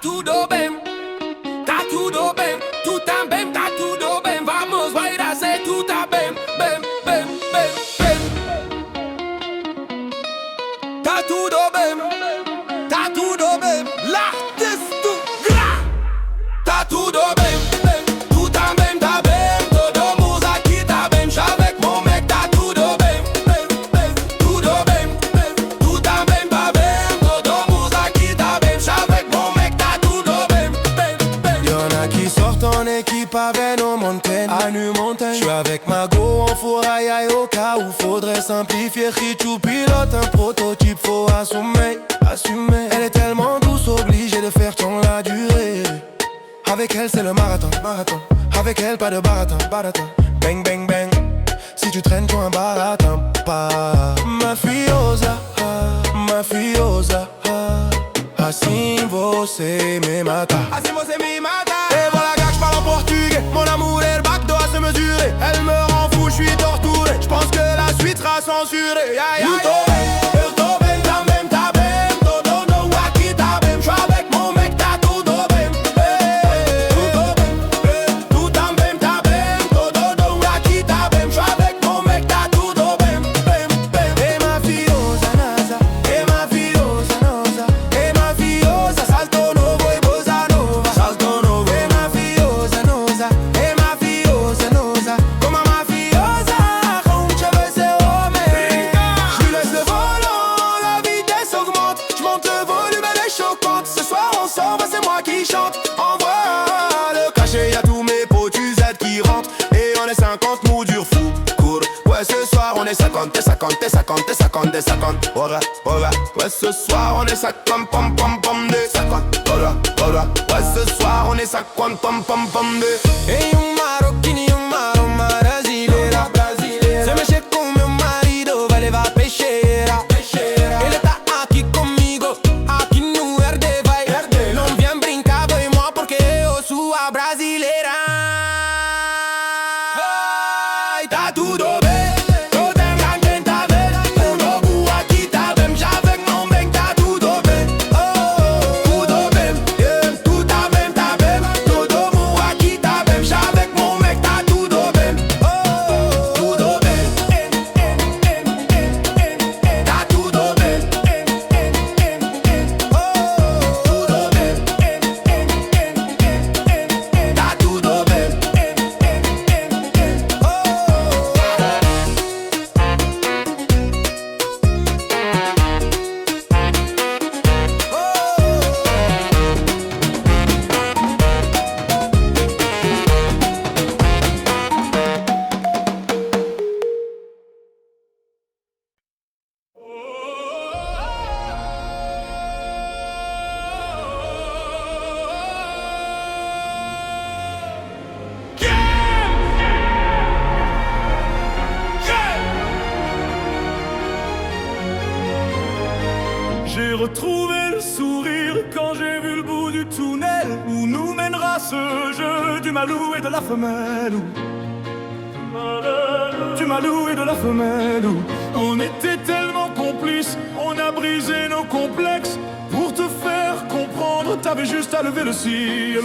tudo bem, tu também tá tudo bem. Vamos bailar se tu tá bem, bem, bem, bem, bem. Tá tudo bem, lá dentro, tá tudo bem, bem. Tu também tá bem, todo mundo aqui tá bem. Já avec mon mec, tá tudo bem, bem, bem, tudo bem, bem. Tu também tá bem, todo mundo aqui tá bem. Já avec mon mec, tá tudo bem, bem, bem. Y'en a qui sortent en équipe avec nos montagnes, à nu montagne. J'suis avec Mago en fourraille au cas où faudrait simplifier. Richou pilote un prototype, faut assumer, assumer. Elle est tellement douce, obligée de faire ton la durée. Avec elle c'est le marathon, marathon. Avec elle pas de baratin, baratin. Bang bang bang. Si tu traînes toi un baratin, pas. Mafiosa, mafiosa. Assim você me mata. Assim você me mata. Et voilà gars, j'parle en portugais. Mon amour est le bac doit se mesurer. Elle me rend fou, j'suis torturé. J'pense que la suite sera censurée. Aïe aïe aïe. Eu tô bem, também tá bem. Todo mundo aqui tá bem. J'suis avec mon mec, tá tudo bem. Tudo bem, tu também tá bem. Todo mundo aqui tá bem. J'suis avec mon mec, tá tudo bem, bem, bem. E mafiosa nasa, e mafiosa nosa. E mafiosa salto novo e bossa nova. Salto novo. E mafiosa nosa, e mafiosa nosa. Como a mafiosa, como tu veux c'est homem. J'lui laisse le volant, la vitesse augmente. J'monte le volume, elle est choquante. Ce soir on sort, bah c'est moi qui chante. Envoie le cachet, y'a tous mes potes Z qui rentrent. Et on est 50 mous dur fou, cool. Ouais ce soir on est 50, et 50, et 50, et 50, et 50. Ora, ora. Ouais ce soir on est 50, pom pom pom de 50. Ora, ora. Ouais ce soir on est 50, pom pom pom de. Ei marroquini, uma brasileira. Se mexer com meu marido vai levar peixeira. Ele tá aqui comigo, aqui no RD vai. Não vem brincar, boy, moi, porque eu sou a brasileira. Ai, tá tudo bem, tô também tá bem. O novo aqui tá bem, já vem não bem, tá tudo bem. Oh, tudo bem, yeah. Tu também tá bem, todo mundo aqui tá bem. Já vem mon mec, tá tudo bem. Oh, tudo bem, tá tudo bem. Oh, tudo bem, tá tudo bem. J'ai retrouvé le sourire quand j'ai vu le bout du tunnel où nous mènera ce jeu du malou et de la femelle. Du malou et de la femelle. On était tellement complices, on a brisé nos complexes. Pour te faire comprendre, t'avais juste à lever le cil.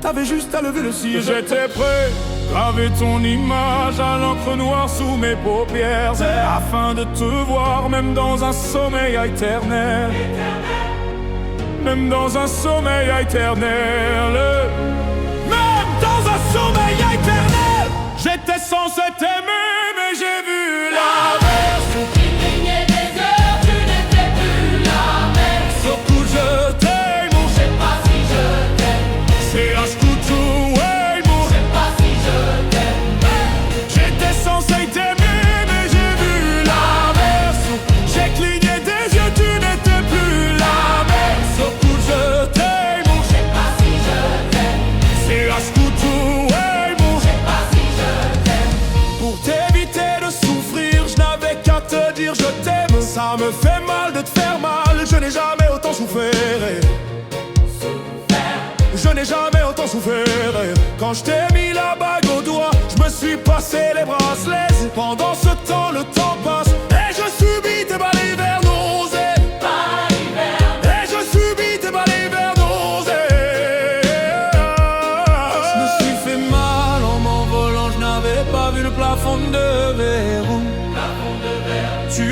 T'avais juste à lever le cil. J'étais prêt, graver ton image à l'encre noire sous mes paupières, afin de te voir même dans un sommeil éternel. Même dans un sommeil éternel. Même dans un sommeil éternel. J'étais censé t'aimer, mais j'ai vu l'inverse. Tu clignais des heures, tu n'étais plus la même. Surtout je t'aime, Je sais pas si je t'aime, c'est un scoutou, ouais, mon. je sais pas si je t'aime. J'étais censé t'aimer, mais j'ai vu l'inverse. J'ai cligné des yeux, tu n'étais plus la même. Surtout je t'aime, Je sais pas si je t'aime, c'est un scoutou, ouais, mon. je sais pas si je t'aime. Pour t'éviter de souffrir, je n'avais qu'à te dire je t'aime. Ça me fait mal de te faire mal, je n'ai jamais autant souffert. Je n'ai jamais autant souffert. Quand je t'ai mis la bague au doigt, je me suis passé les bracelets. Pendant ce temps, le temps passe et je subis tes balles hivernoses. Et je subis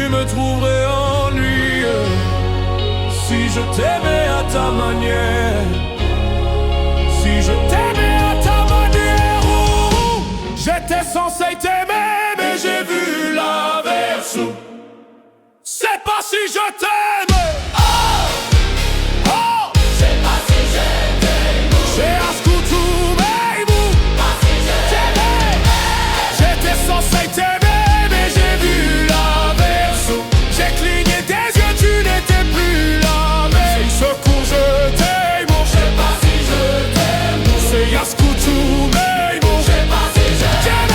me trouverais ennuyeux si je t'aimais à ta manière. Si je t'aimais à ta manière, j'étais censé t'aimer, mais j'ai vu l'inverse. C'est pas si je t'aime. C'est pas si je t'aime. C'est à ce coup tout m'aime. Pas si je t'aime. J'étais censé t'aimer, mais j'ai vu l'inverse. J'ai cligné des yeux, tu n'étais plus la même. Secours, je t'aime. C'est pas si je t'aime. C'est à ce coup tout m'aime. C'est pas si je t'aime.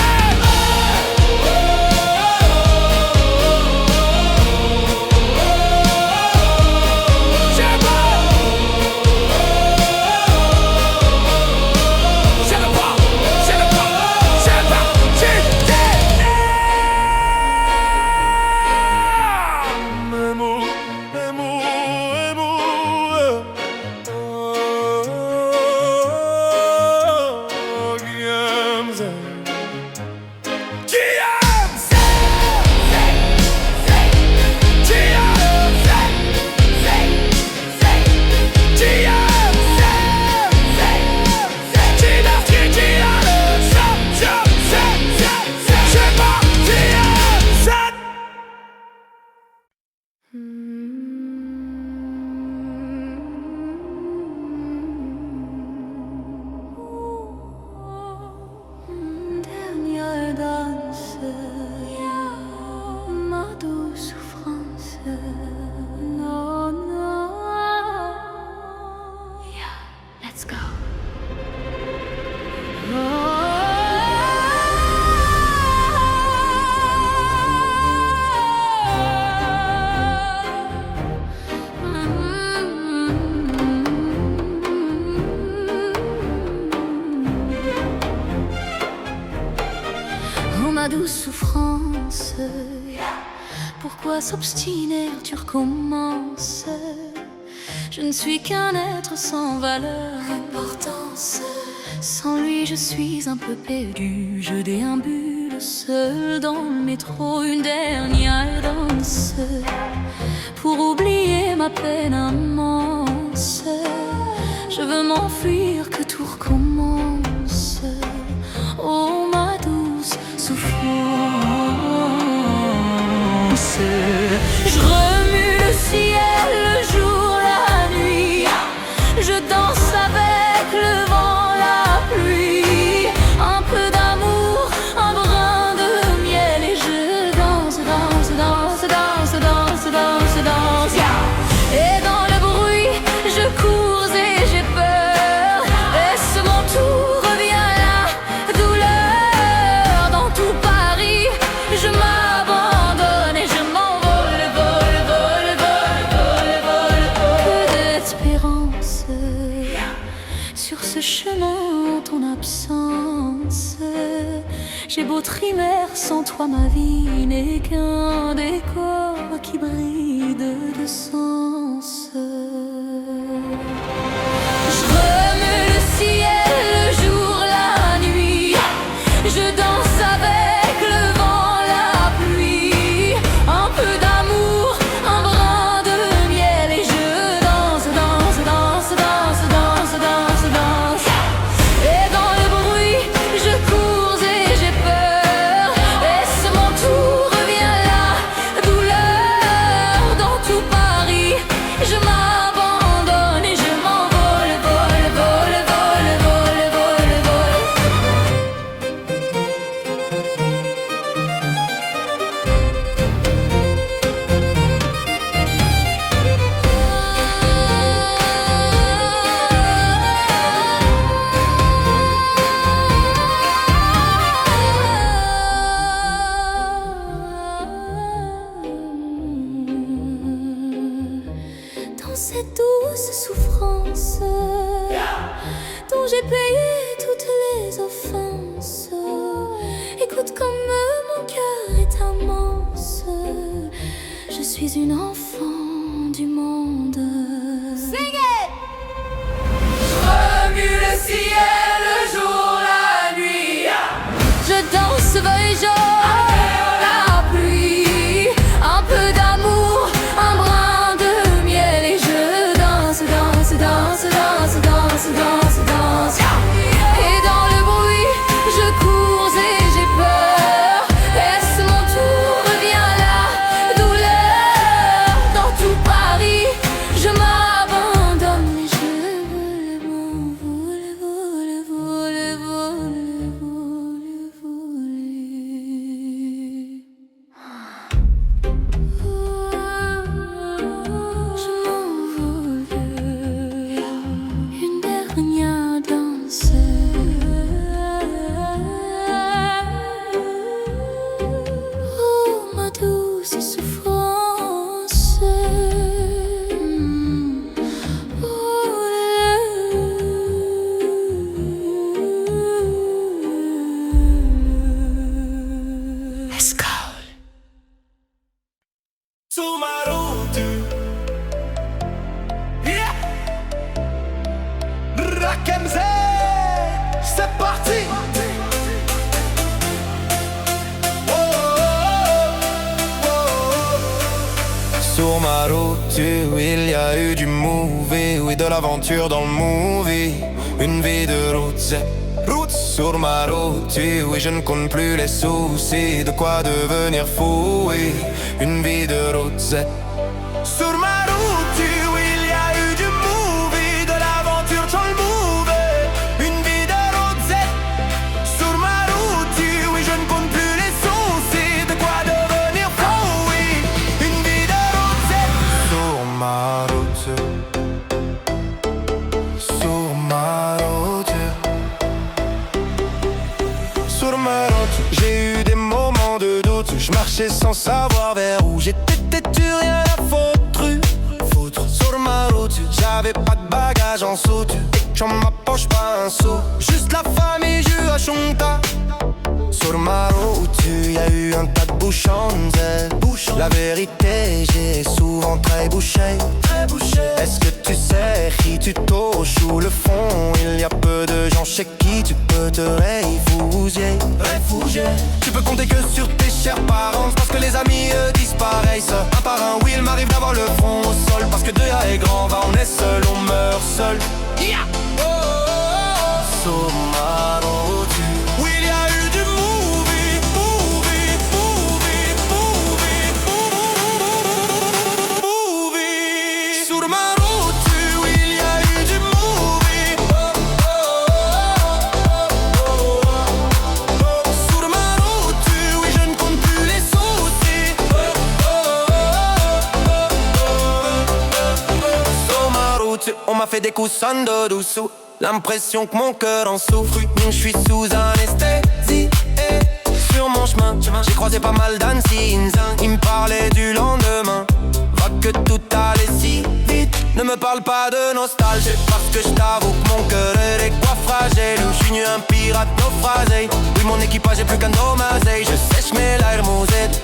Dernière danse, ma douce souffrance. Non, non. Yeah, let's go. Oh ma douce souffrance, pourquoi s'obstiner, tu recommences. Je ne suis qu'un être sans valeur, importance. Sans lui je suis un peu perdu, je déambule seul dans le métro. Une dernière danse pour oublier ma peine immense. Je veux m'enfuir, que tout recommence. Oh ma douce souffrance, je remue le ciel, le jour, la nuit. Je danse avec le vent, la pluie. Un peu d'amour, un brin de miel. Et je danse, danse, danse, danse, danse, danse, danse. Et dans le bruit, je cours et j'ai peur. Et ce mon tour revient la douleur. Dans tout Paris, je m'abandonne et je m'envole, vole, vole, vole, vole, vole, vole. Que d'espérance sur ce chemin en ton absence. J'ai beau trimer, sans toi ma vie n'est qu'un décor qui brille de sens. Je remue le ciel, le jour, la nuit. Je danse avec le vent, la pluie. Un peu d'amour, un brin de miel. Et je danse, danse, danse, danse, danse, danse, danse. Et dans le bruit, je cours et j'ai peur. Et ce mon tour revient la douleur. Dans tout Paris, je m'abandonne et je m'envole, vole, vole, vole, vole, vole, vole. Dans cette douce souffrance dont j'ai payé toutes les offenses. Écoute comme mon cœur est immense. Je suis une enfant du monde. Sing it! Remue le ciel, le jour, la nuit. Je danse, feuille jaune, la pluie. Un peu a eu du movie, oui de l'aventure dans le movie. Une vie de route sur ma route, oui je ne compte plus les soucis. De quoi devenir fou, oui, une vie de route sur ma route, oui il y a eu du movie, de l'aventure dans le movie. Une vie de route sur ma route, oui je ne compte plus les soucis. De quoi devenir fou, oui, une vie de route sur ma route, sur ma route, sur ma route. J'ai eu des moments de doute, je marchais sans savoir vers où j'étais, tu rien à foutre sur ma route. J'avais pas de bagages en soute, j'en ma poche pas un sou, juste la famille, je à Chonta. Sur ma route, y a eu un tas de bouchons, la vérité, j'ai souvent très bouché. Est-ce que tu sais qui tu touches ou le fond? Il y a peu de gens chez qui tu peux te réfugier. Tu peux compter que sur tes chers parents, parce que les amis disparaissent un par un. Oui, il m'arrive d'avoir le front au sol, parce que Dieu est grand, va on est seul, on meurt seul. Yeah. Sur ma route, oui, il y a eu du movie, sur ma route, oui, il y a eu du movie. Sur ma route, oui, je ne compte plus les soucis. Sur ma route, on m'a fait des coussins de dessous, l'impression que mon cœur en souffre. Je suis sous anesthésie. Sur mon chemin, j'ai croisé pas mal d'Annecy. Ils me parlaient du lendemain, va que tout allait si vite. Ne me parle pas de nostalgie, parce que je t'avoue que mon cœur est des quoi fragile. Je suis nu un pirate naufragé, oui mon équipage est plus qu'un dommage. Je sèche mes larmousettes,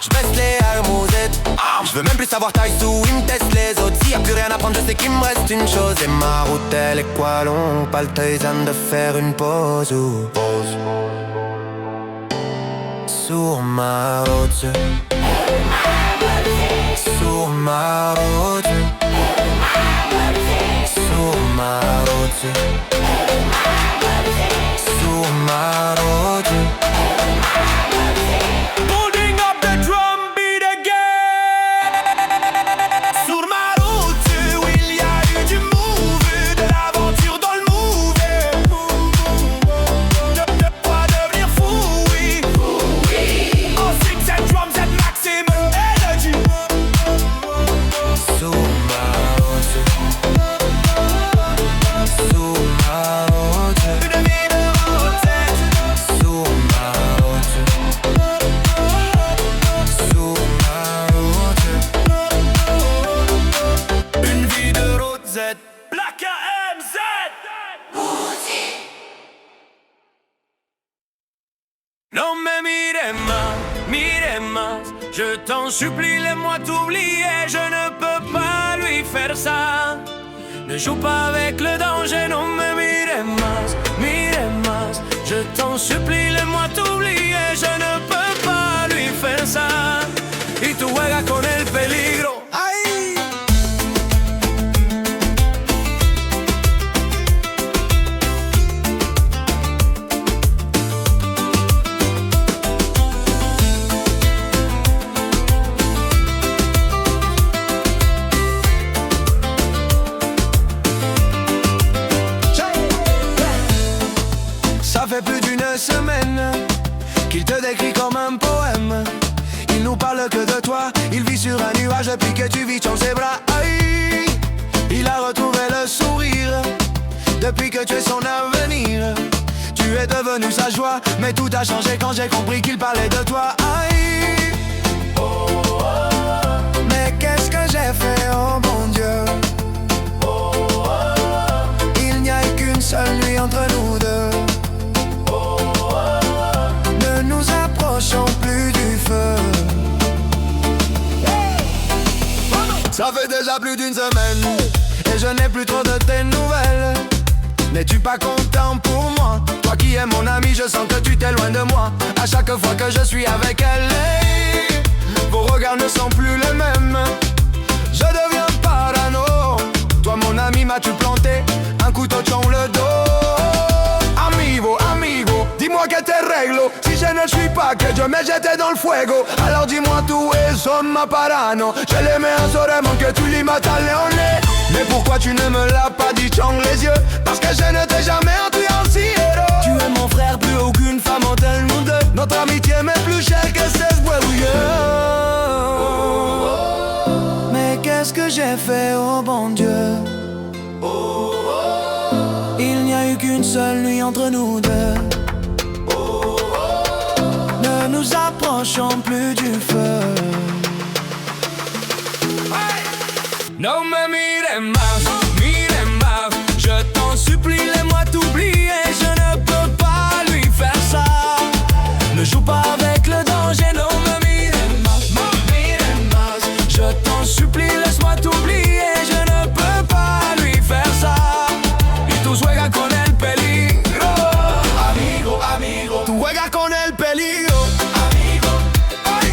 je baisse les hermousettes. Je veux même plus savoir taille sous, ils me testent les autres. S'il y a plus rien à prendre, je sais qu'il me reste une chose. Et ma route elle est quoi long, pas le temps de faire une pause ou pause. Sur ma route, sur ma route, sur ma route, sur ma route. Holding up the drum beat again. Sur ma route, oui, il y a eu du movie, de l'aventure dans le movie. De quoi devenir fou, oui. On sings and drums and maximum energy. Sur ma route, sur ma route, une vie de route. Sur ma route, sur ma route, une vie de route Z. Black AMZ. Non mais mire más, je t'en supplie, laisse-moi t'oublier. Je ne peux pas lui faire ça. Ne joue pas avec le danger, non mais mire más, je t'en supplie, laisse-moi t'oublier. Je ne peux pas lui faire ça. Y tú juegas con el peligro. ¡Ay! Ça fait plus d'une semaine qu'il te décrit comme un poème. Il nous parle que de toi, il vit sur un nuage depuis que tu vis dans ses bras. Aïe, il a retrouvé le sourire depuis que tu es son avenir. Tu es devenu sa joie, mais tout a changé quand j'ai compris qu'il parlait de toi. Aïe, mais qu'est-ce que j'ai fait, oh mon Dieu. Il n'y a qu'une seule nuit entre nous deux. Ne nous approchons plus du feu. Ça fait déjà plus d'une semaine et je n'ai plus trop de tes nouvelles. N'es-tu pas content pour moi? Toi qui es mon ami, je sens que tu t'éloignes de moi. À chaque fois que je suis avec elle, hey, vos regards ne sont plus les mêmes. Je deviens parano. m'as-tu planté un couteau dans le dos? Amigo, amigo, dis-moi que te réglo. Si je ne suis pas que Dieu me jette dans le fuego. Alors dis-moi tu es somma parano. Je l'aimais en seulement que tu lui matas leone. Mais pourquoi tu ne me l'as pas dit dans les yeux? Parce que je ne t'ai jamais entendu héros. Tu es mon frère, plus aucune femme entre nous deux. Notre amitié m'est plus chère que 16 bouilleux. Mais qu'est-ce que j'ai fait, oh bon Dieu? Il n'y a eu qu'une seule nuit entre nous deux. Ne nous approchons plus du feu. No me mires más, je t'en supplie, laisse-moi t'oublier. Je ne peux pas lui faire ça. Ne joue pas avec le danger, no me mires más. Je t'en supplie, laisse-moi t'oublier. Je ne peux pas lui faire ça. Y tú juegas con el peligro. Amigo, amigo, Tu juegas con el peligro. amigo, Ay,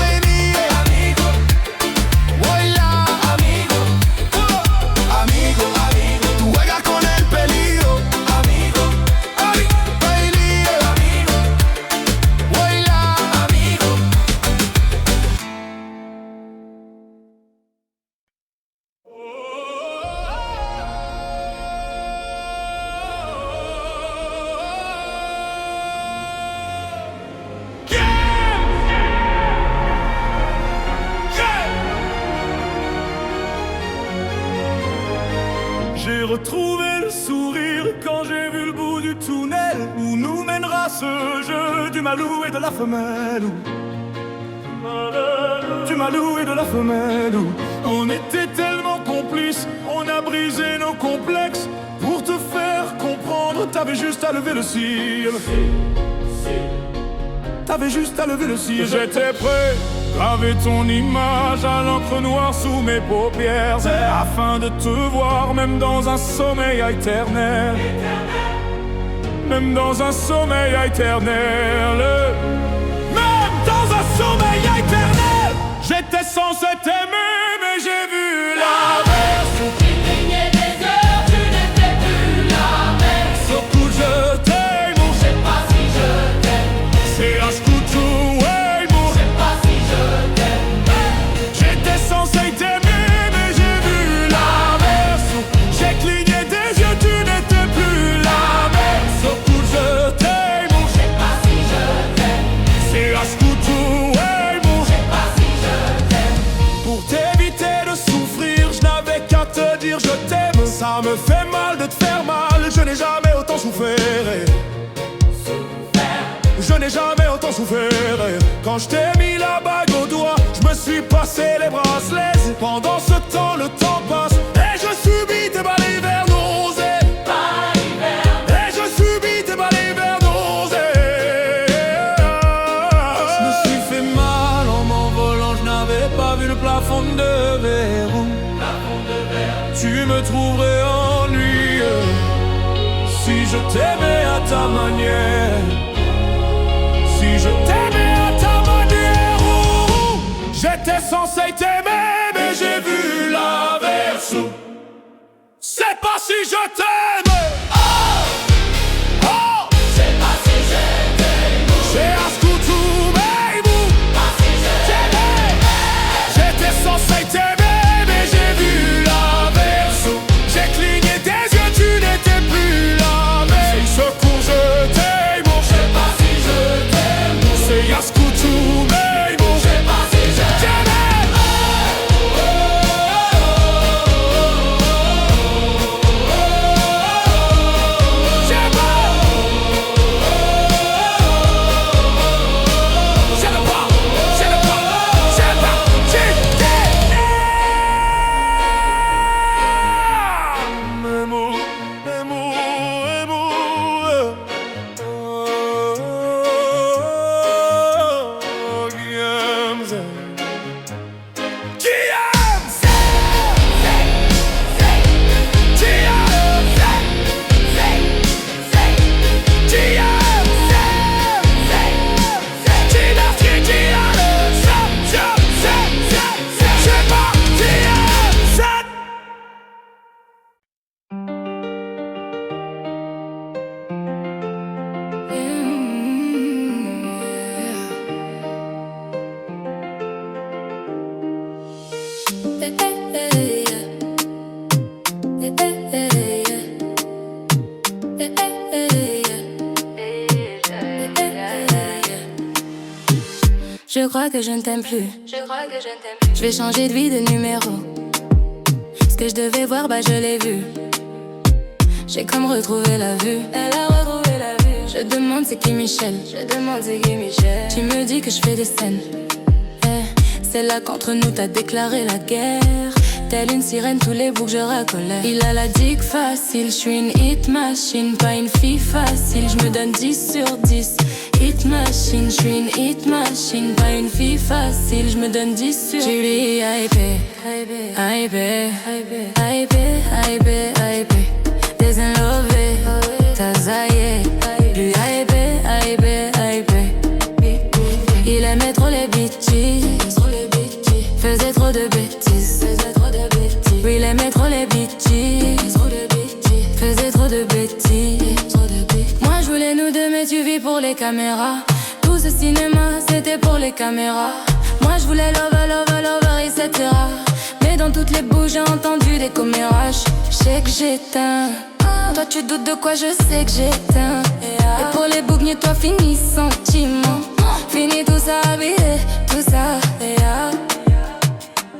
ay, mío. amigo, Hola. amigo, amigo, amigo, Tu juegas con el peligro. amigo, Ay, peligro. amigo, Hola. amigo. J'ai retrouvé le sourire quand j'ai vu le bout du tunnel où nous mènera ce jeu du malou et de la femelle. Du malou et de la femelle. On était tellement complices, on a brisé nos complexes. Pour te faire comprendre, t'avais juste à lever le cil. T'avais juste à lever le cil. J'étais prêt, graver ton image à l'encre noire sous mes paupières, afin de te voir même dans un sommeil éternel. Même dans un sommeil éternel. Même dans un sommeil éternel. J'étais censé t'aimer, mais j'ai vu l'inverse. Il clignait des heures, tu n'étais plus la même. Surtout je t'aime, Je sais pas si je t'aime, c'est à ce coup tout ouais, je sais pas si je t'aime. j'étais censé t'aimer, mais j'ai vu l'inverse. J'ai cligné des yeux, tu n'étais plus la même. Surtout je t'aime, Je sais pas si je t'aime, c'est à ce coup tout ouais, je sais pas si je t'aime. pour t'éviter de souffrir, je n'avais qu'à te dire je t'aime. Ça me fait mal de te faire mal, je n'ai jamais autant souffert. Je n'ai jamais autant souffert. Quand je t'ai mis la bague au doigt, je me suis passé les bracelets. Pendant ce temps, le temps passe et je subis tes balais vers nausées. Et je subis tes balais vers nausées. Je me suis fait mal en m'envolant, je n'avais pas vu le plafond de verre. Tu me trouverais ennuyeux si je t'aimais à ta manière. Si je t'aimais à ta manière, j'étais censé t'aimer, mais j'ai vu l'inverse. C'est pas si je t'aime. Oh, C'est pas si je t'aime, c'est à ce coup tout baby. pas si je t'aime. J'étais censé t'aimer, mais j'ai vu l'inverse. J'ai cligné des yeux, tu n'étais plus la même. Ce coup je t'aime, Je sais pas si je t'aime, c'est Yaskutu Meibo. je sais pas si je t'aime. Je crois que je ne t'aime plus. Je vais changer de vie, de numéro. Ce que je devais voir, bah je l'ai vu. J'ai comme retrouvé la vue. Elle a retrouvé la vue. Je demande c'est qui Michel. Tu me dis que je fais des scènes. C'est là qu'entre nous t'as déclaré la guerre. Telle une sirène, tous les boucs je racolais. Il a la digue facile, je suis une hit machine. Pas une fille facile, je me donne 10 sur 10. Hit machine, je suis une hit machine. Pas une fille facile, je me donne 10 sur 10. J'ai lui hypé, désenlevé, t'as zaillé. Lui hypé. Il aimait trop les bitches, faisait trop de bêtises. Oui, il aimait trop les bitches, faisait trop de bêtises. Moi je voulais nous deux mais tu vis pour les caméras. Tout ce cinéma c'était pour les caméras. Moi je voulais lover, etc. Mais dans toutes les bouches j'ai entendu des commérages. Je sais que j'éteins. Toi tu doutes de quoi, je sais que j'éteins. Et pour les boucles, toi finis sentiment. Fini tout ça, tout ça.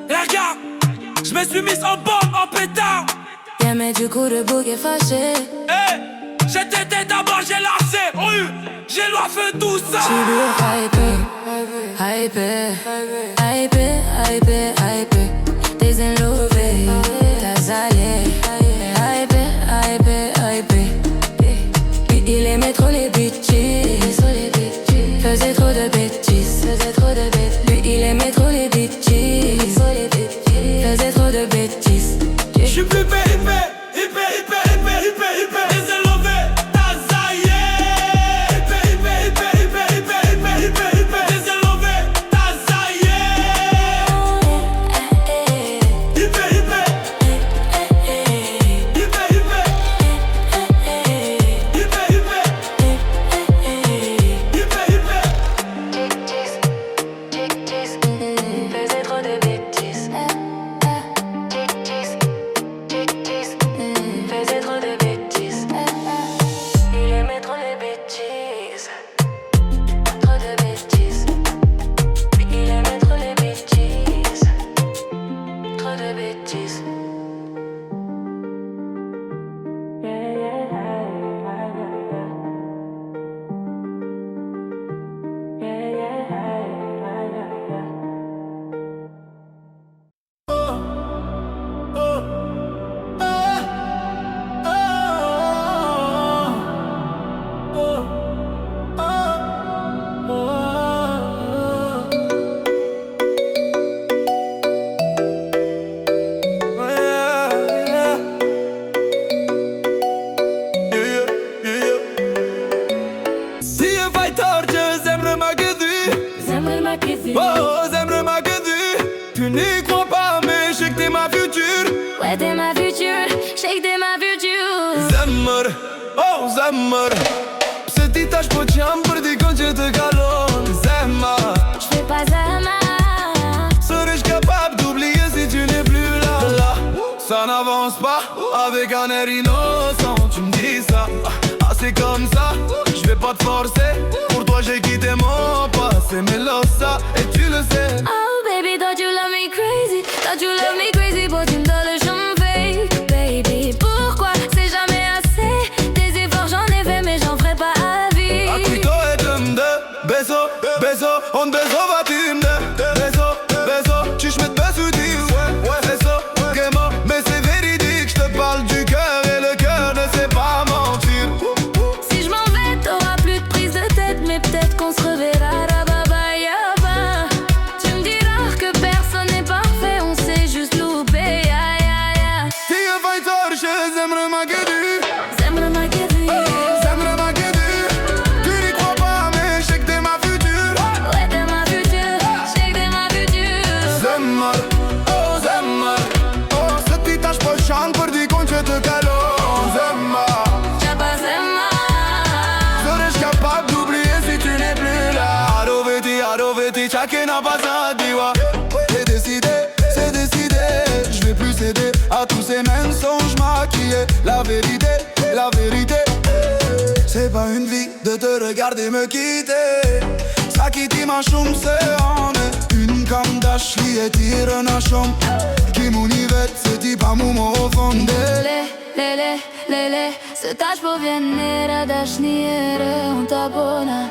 Regarde, je me suis mise en bombe, en pétard. Yeah, mais du coup le bouc est fâché. Hey, j'étais d'abord, j'ai lâché. J'ai loin tout ça. Tu lui hypé. Désenlevé, t'as zaillé. Hypé. Il aimait trop les bitches, faisait trop de bêtises. Lui il aimait trop les bitches, faisait trop de bêtises. J'suis plus hypé. Désenlevé, t'as zaillé. Hypé. Désenlevé, t'as zaillé. Faisait trop de bêtises. Faisait trop de bêtises. Il aimait trop les bêtises. Trop de bêtises. Il aimait trop les bêtises. Trop de bêtises. Tu n'y crois pas mais je sais que t'es ma future. Ouais t'es ma future, shake t'es ma future. Zemmer Cette tâche pot ce-am pierdut când ce te calon. Zemmer J'fais pas ça mal. Serais-je capable d'oublier si tu n'es plus là? Ça n'avance pas avec un air innocent. Tu me dis ça, c'est comme ça. Je vais pas te forcer. Pour toi j'ai quitté mon passé Melosa et tu le sais. Oh baby, thought you love me crazy. Thought you love me crazy, but tu me donnes le chemin fake. Baby, pourquoi c'est jamais assez? Des efforts j'en ai fait mais j'en ferai pas à vie. Acquito e dümde Beso, on beso batimde. Beso, tu schmitt besu diu. Beso, gemo, mais c'est véridique. Je te parle du cœur et le cœur ne sait pas mentir. Si je m'en vais, t'auras plus de prise de tête, mais peut-être qu'on se reverra. Rababa yaba. Tu me diras que personne n'est parfait, on sait juste louer. la vérité, la vérité. C'est pas une vie de te regarder me quitter. Sakiti mashum se ane une cam d'Ashley et tire nashom. Qui m'univet se ti pa mu mo fonde. Lele, se taci po vienere d'asniere un tabona.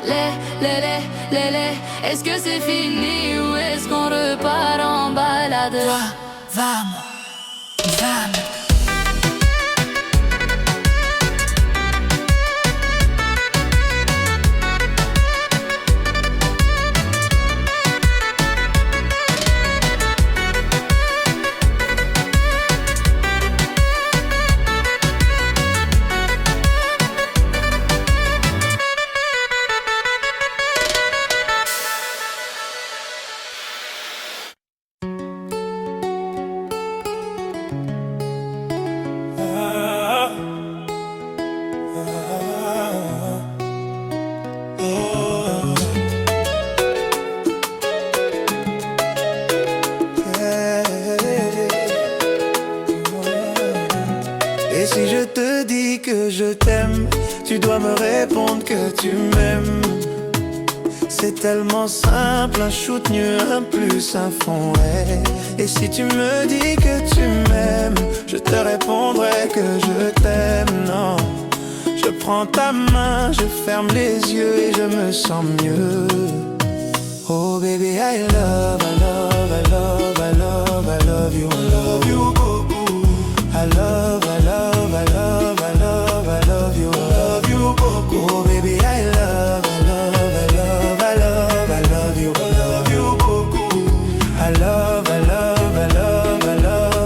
Lele, est-ce que c'est fini ou est-ce qu'on repart en balade? Vamos. Et si je te dis que je t'aime, tu dois me répondre que tu m'aimes. C'est tellement simple, un shoot mieux, un plus, un fond, ouais. Et si tu me dis que tu m'aimes, je te répondrai que je t'aime, non. Je prends ta main, je ferme les yeux et je me sens mieux. Oh baby, I love you, I love you, I love you, oh baby, I love you,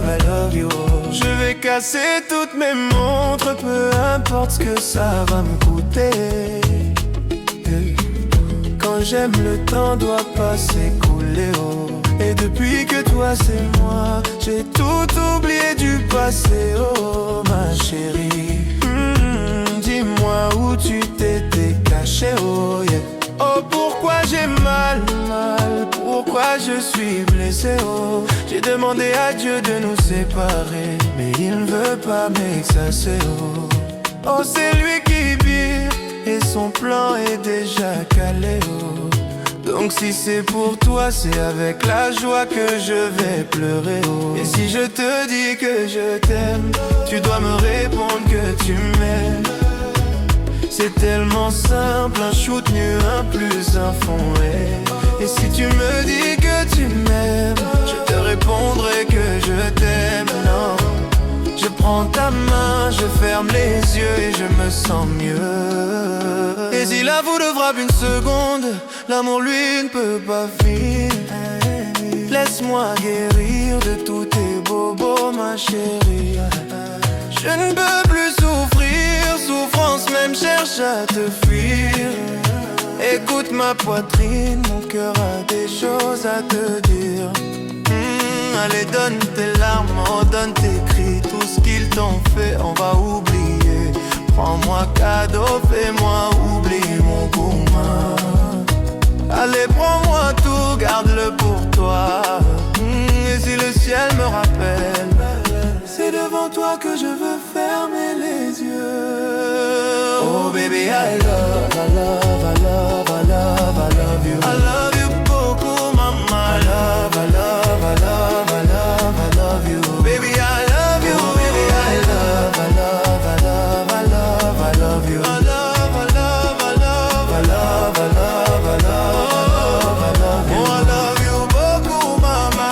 I love you. Je vais casser toutes mes montres, peu importe ce que ça va me coûter. Quand j'aime, le temps doit pas s'écouler, oh. Et depuis que toi c'est moi, j'ai tout oublié du passé, oh ma chérie. Dis-moi où tu t'étais caché, oh yeah. Oh pourquoi j'ai mal, pourquoi je suis blessé, oh. J'ai demandé à Dieu de nous séparer, mais il ne veut pas m'exaucer, oh. Oh c'est lui qui vire, et son plan est déjà calé, oh. Donc si c'est pour toi, c'est avec la joie que je vais pleurer, oh. Et si je te dis que je t'aime, tu dois me répondre que tu m'aimes. C'est tellement simple, un shoot mieux, un plus, un fond, ouais. Et si tu me dis que tu m'aimes, je te répondrai que je t'aime, non. Je prends ta main, je ferme les yeux et je me sens mieux. Et si la vous devra une seconde, l'amour lui ne peut pas finir. Laisse-moi guérir de tous tes bobos, ma chérie. Je ne peux plus souffrir, souffrance même cherche à te fuir. Écoute ma poitrine, mon cœur a des choses à te dire. Allez donne tes larmes, oh, donne tes cris. Tout ce qu'ils t'ont fait, on va oublier. Prends-moi cadeau, fais-moi oublier mon coma. Allez prends-moi tout, garde-le pour toi. Et si le ciel me rappelle, c'est devant toi que je veux fermer les yeux. Oh baby, I love you. I love you beaucoup, mama. I love you. Baby, I love you. Baby, I love you. I love you. Oh, I love you beaucoup, mama.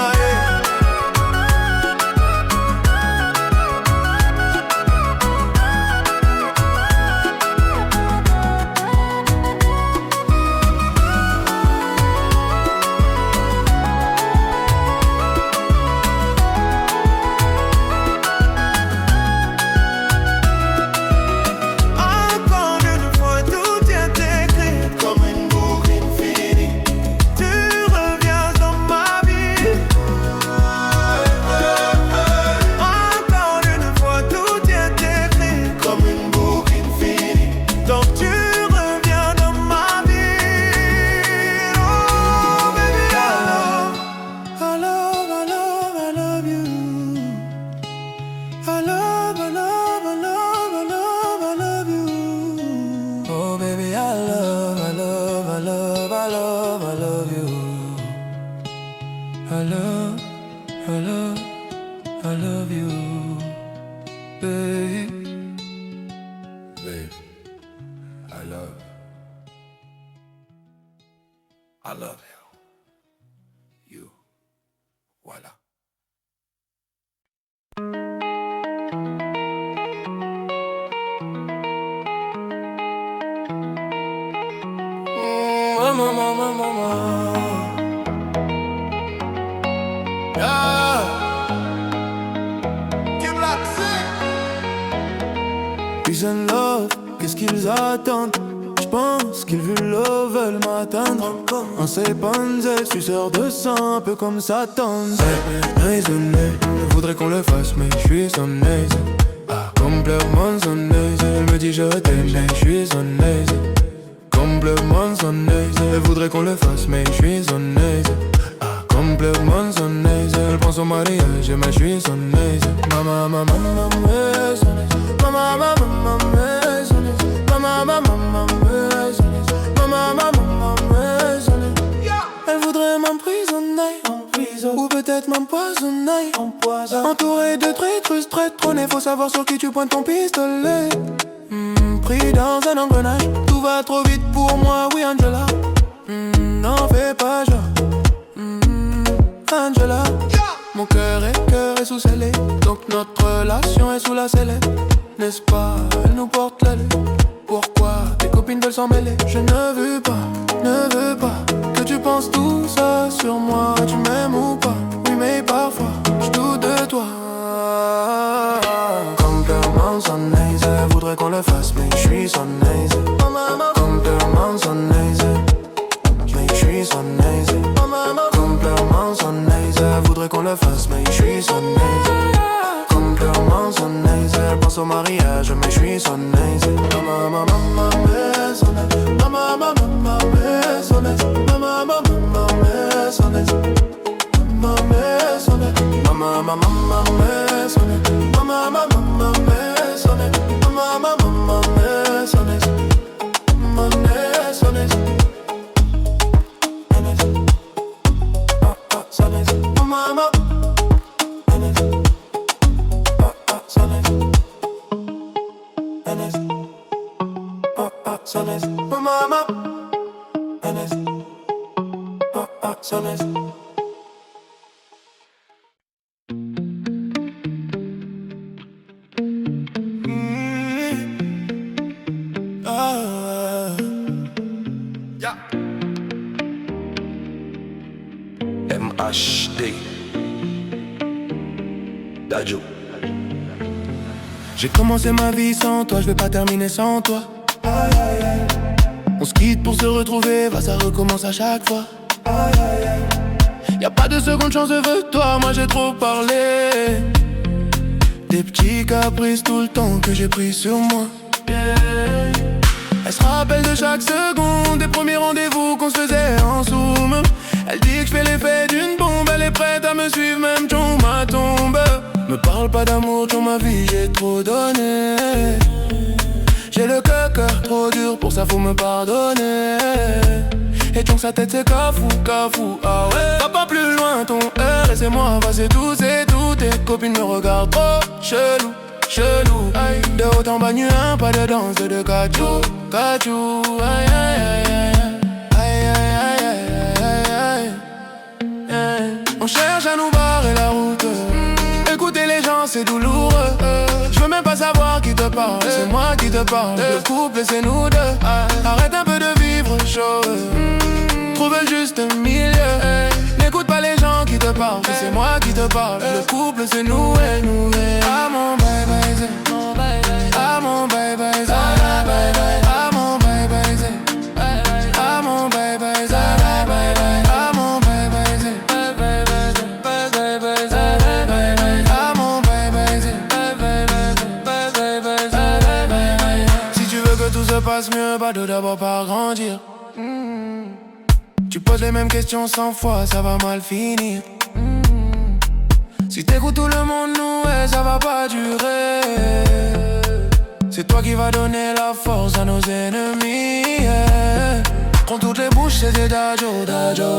babe. Babe, I love you. Voilà. Peace and love, qu'est-ce qu'ils attendent? J'pense qu'ils veulent m'atteindre. Un sépanze, suceur de sang, un peu comme Satan. Raisonné, je voudrais qu'on le fasse, mais j'suis son aise. Complètement son aise, elle me dit je t'aime, mais j'suis son aise. Complètement son aise, elle voudrait qu'on le fasse, mais j'suis son aise. Complètement son aise, elle pense au mariage, mais j'suis son aise. Mama, mama, mama, son aise. Mama, mama, mama, son aise. Mama, mama, mama, son aise. Mama, mama, mama, son aise. Elle voudrait m'emprisonner, ou peut-être m'empoisonner. Entouré de traîtres, traîtronnés, faut savoir sur qui tu pointes ton pistolet. Pris dans un engrenage, tout va trop vite pour moi, oui Angela. N'en fais pas genre, Angela. Mon cœur est sous scellé, donc notre relation est sous la sellette. N'est-ce pas, elle nous porte l'aile. Pourquoi tes copines veulent s'en mêler? Je ne veux pas que tu penses tout ça sur moi. Tu m'aimes ou pas? Oui mais parfois je doute de toi. Complètement son aise, elle voudrait qu'on le fasse, mais je suis son aise. Complètement son aise, mais je suis son aise. Complètement son aise, elle voudrait qu'on le fasse, mais je suis son aise. Complètement son aise, elle pense au mariage, mais je suis son aise. Mama, mama, mama, son aise. Mama, mama, mama, son aise. Mama, mama, mama, son aise. Mama, son aise. Mama, mama, mama, son aise. Mama, mama, mama, son aise. Mama, mama, mama, son aise. Mama, son aise. Mama, MHD Dadjo. j'ai commencé ma vie sans toi, je vais pas terminer sans toi. On se quitte pour se retrouver, ça recommence à chaque fois. Y'a pas de seconde chance, je veux toi, moi j'ai trop parlé. Des petits caprices tout le temps que j'ai pris sur moi. Elle se rappelle de chaque seconde, des premiers rendez-vous qu'on se faisait en zoom. Elle dit que je fais l'effet d'une bombe, elle est prête à me suivre même dans ma tombe. Me parle pas d'amour dans ma vie, j'ai trop donné. J'ai le cœur trop dur, pour ça faut me pardonner. Et donc sa tête c'est cafou, ah ouais. Va pas plus loin ton heure, laissez-moi passer tout, c'est tout. Tes copines me regardent trop chelou. Aïe. De haut en bas nu, pas de danse, de cachou. Aïe, aïe, aïe, aïe. On cherche à nous barrer la route. Écouter les gens c'est douloureux. Je veux même pas savoir qui te parle, c'est moi qui te parle. Le couple c'est nous deux. Arrête un peu de vivre chaud. Trouve le juste milieu. N'écoute pas les gens qui te parlent, c'est moi qui te parle. Le couple c'est nous et nous. Ah mon bye bye, ah mon bye bye, ah mon bye bye, ah mon bye bye, ah mon bye bye, si tu veux que tout se passe mieux, bah de d'abord par grandir. Tu poses les mêmes questions 100 fois, ça va mal finir. Si t'écoutes tout le monde, nous, ouais, ça va pas durer. C'est toi qui vas donner la force à nos ennemis, yeah. Prends toutes les bouches, c'est des Dadjo.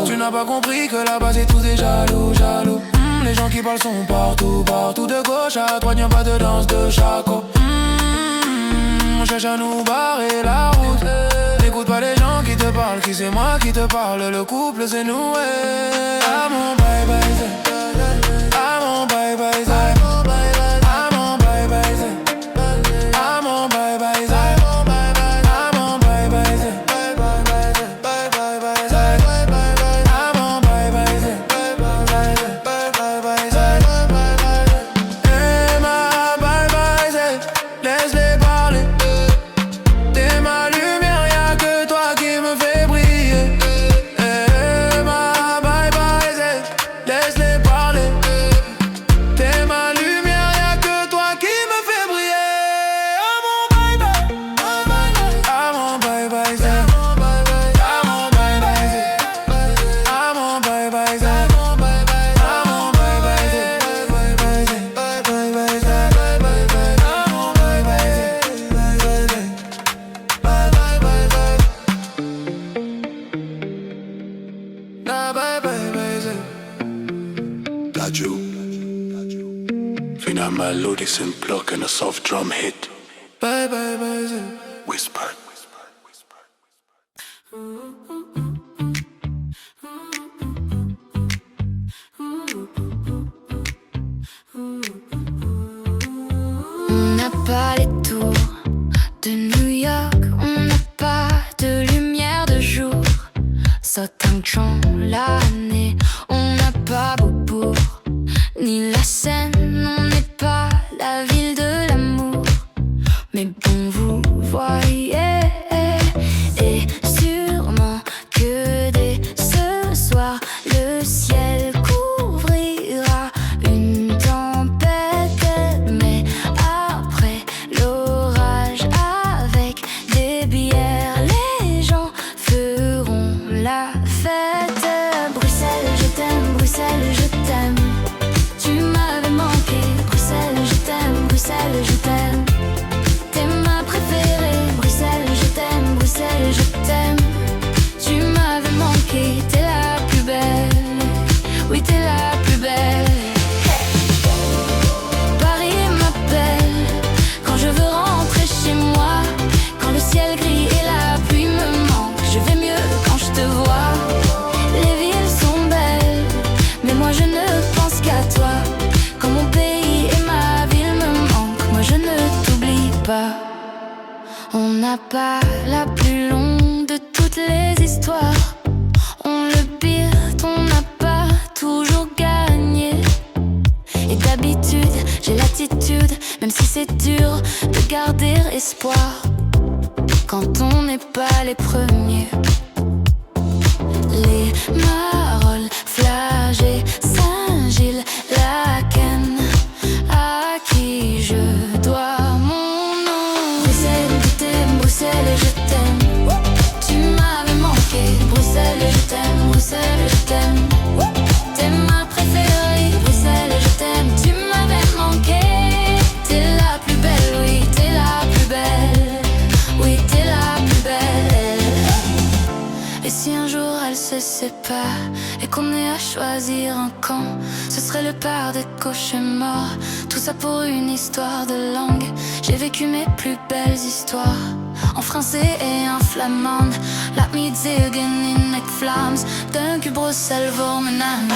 Tu n'as pas compris que là-bas c'est tous des jaloux. Les gens qui parlent sont partout, partout de gauche à droite, y'a pas de danse de chaco. On cherche à nous barrer la route. N'écoute pas les gens qui te parlent, qui c'est moi qui te parle. Le couple c'est nous, ah mon bye bye, ah mon bye bye, ah mon bye bye, ah mon bye bye, ah mon bye bye, laisse-les parler. T'es ma lumière, y'a que toi qui me fais briller. Ma bye bye, laisse-les parler. T'es ma lumière, y'a que toi qui me fais briller. Ah mon bye bye, ah mon bye bye, ah mon bye bye, ah mon bye bye, ah mon bye bye, ah mon bye bye, ah mon bye bye, bye bye, bye bye, bye bye, ah mon bye bye, bye bye, bye bye, bye bye. Nah, bye bye, bye. Daju. Fina melodies and pluck and a soft drum hit. Bye bye, bye. Whisper. On n'a pas les tours de New York, on n'a pas de lumière de jour. Southampton l'année, on n'a pas Beaubourg, ni la Seine, on n'est pas la ville de l'amour. Mais bon, vous voyez, et sûrement que dès ce soir, le ciel couvrira une tempête. Mais après l'orage, avec des bières, les gens feront la fête. Bruxelles, je t'aime, Bruxelles, je t'aime. Tu m'avais manqué, Bruxelles, je t'aime, Bruxelles, je t'aime. T'es ma préférée, Bruxelles, je t'aime, Bruxelles, je t'aime. Tu m'avais manqué, t'es la plus belle, oui t'es la plus belle. Paris m'appelle, quand je veux rentrer chez moi. Quand le ciel gris et la pluie me manquent, je vais mieux quand je te vois. Les villes sont belles, mais moi je ne pense qu'à toi. Quand mon pays et ma ville me manquent, moi je ne t'oublie pas. On n'a pas la plus longue de toutes les histoires. On le pire, on n'a pas toujours gagné. Et d'habitude, j'ai l'attitude, même si c'est dur, de garder espoir quand on n'est pas les premiers. Les Marolles, Flagey, Saint-Gilles, Laken, à qui je dois mon nom. Bruxelles, je t'aime, Bruxelles, je t'aime. Tu m'avais manqué, Bruxelles, je t'aime, Bruxelles, je t'aime. T'es ma préférée, Bruxelles, je t'aime. Tu m'avais manqué, t'es la plus belle, oui, t'es la plus belle, oui, t'es la plus belle. Et si un jour elle se sépare et qu'on ait à choisir un camp, ce serait le père des cauchemars. Tout ça pour une histoire de langue. J'ai vécu mes plus belles histoires en français et en flamande. Laat me zeggen in ik Vlaams. Dank u Bruxelles voor mijn naam.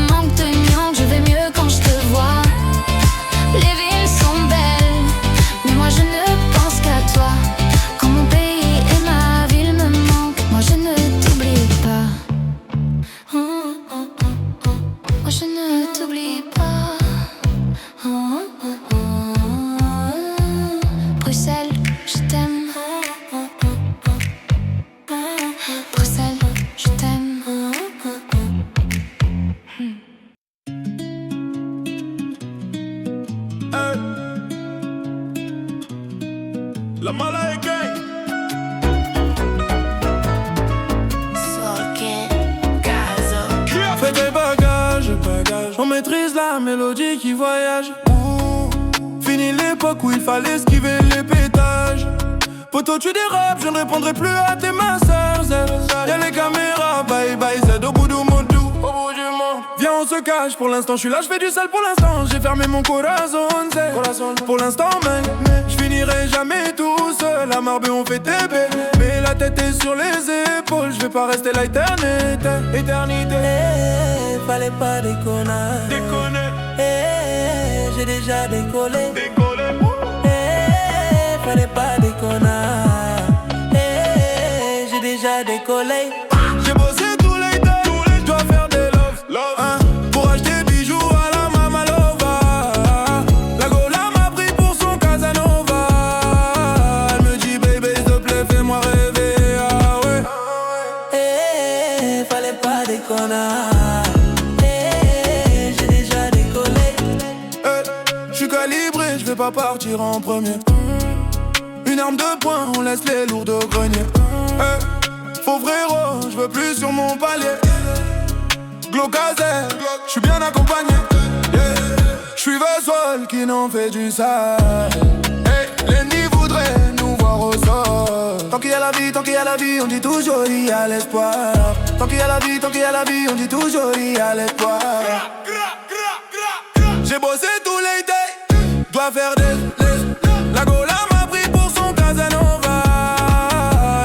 Manque de La Malay Gang. Fais tes bagages, on maîtrise la mélodie qui voyage. Fini l'époque où il fallait esquiver les pétages. Poto tu dérapes, je ne répondrai plus à tes messages. Y'a les caméras, bye bye Z au bout du monde. Viens on se cache, pour l'instant je suis là, je fais du sale pour l'instant. J'ai fermé mon corazon, pour l'instant mec, je finirai jamais tout seul. À Marbé on fait TB, mais la tête est sur les épaules. Je vais pas rester là éternité. Fallait pas déconner. J'ai déjà décollé. Fallait pas déconner. J'ai déjà décollé. J'ai bossé tous les days, je dois faire des love. Pour acheter bijoux à la Mamalova. La Gola m'a pris pour son Casanova. Elle me dit baby s'il te plaît fais-moi rêver. Ah ouais. Fallait pas déconner. J'ai déjà décollé. J'suis calibré, j'vais pas partir en premier. Une arme de poing, on laisse les lourds au grenier. Faux frérot, j'veux plus sur mon palier. Glaucazer, j'suis bien accompagné. J'suis Vesol qui n'en fait du sale. L'ennemi voudrait nous voir au sol. Tant qu'il y a la vie, on dit toujours il y a l'espoir. Tant qu'il y a la vie, on dit toujours il y a l'espoir. J'ai bossé tous les days, dois faire des. La Gola m'a pris pour son Casanova.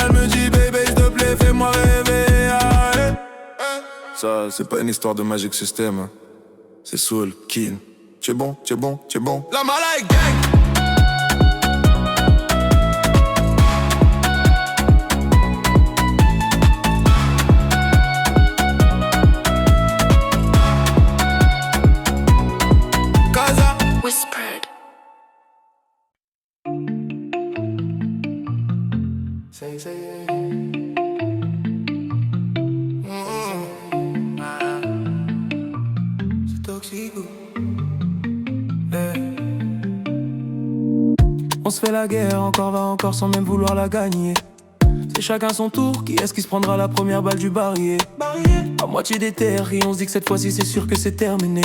Elle me dit baby s'il te plaît fais-moi rêver. Ça c'est pas une histoire de Magic System, hein. C'est Soul, Kin. T'es bon. La Malay Gang. Whispered. Say. C'est toxique. On se fait la guerre, encore sans même vouloir la gagner. C'est chacun son tour, qui est-ce qui se prendra la première balle du barillet? À moitié des terres, et on se dit que cette fois-ci c'est sûr que c'est terminé.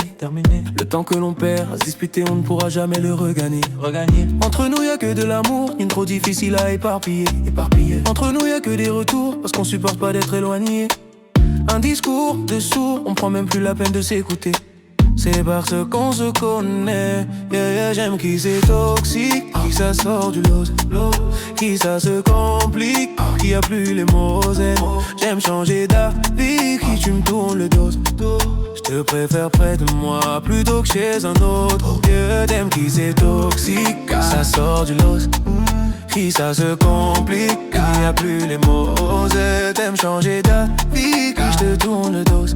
Le temps que l'on perd, à se disputer on ne pourra jamais le regagner. Entre nous y'a que de l'amour, rien de trop difficile à éparpiller. Entre nous y'a que des retours, parce qu'on supporte pas d'être éloigné. Un discours de sourd, on prend même plus la peine de s'écouter. C'est parce qu'on se connaît. J'aime qui c'est toxique, qui ça sort du lot, qui ça se complique, qui a plus les mots zen. J'aime changer d'avis, qui tu me tournes le dos. Je te préfère près de moi plutôt que chez un autre. T'aimes qui c'est toxique, ça sort du lot, qui ça se complique, qui a plus les mots zen. T'aimes changer d'avis, qui je te tourne le dos.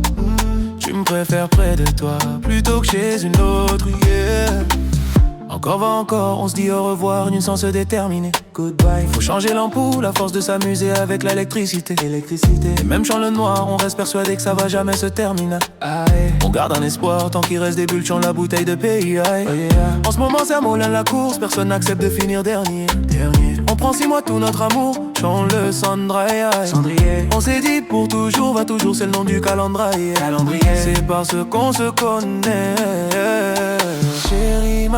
Tu me préfères près de toi plutôt que chez une autre, yeah. Encore, on se dit au revoir, une sans se déterminer. Goodbye. Faut changer l'ampoule, à force de s'amuser avec l'électricité. Et même chant le noir, on reste persuadé que ça va jamais se terminer. On garde un espoir, tant qu'il reste des bulles, chant la bouteille de pays. En ce moment c'est à Molin la course, personne n'accepte de finir dernier. On prend 6 mois tout notre amour, chante le Cendrillon. On s'est dit pour toujours, va toujours, c'est le nom du calendrier. C'est parce qu'on se connaît.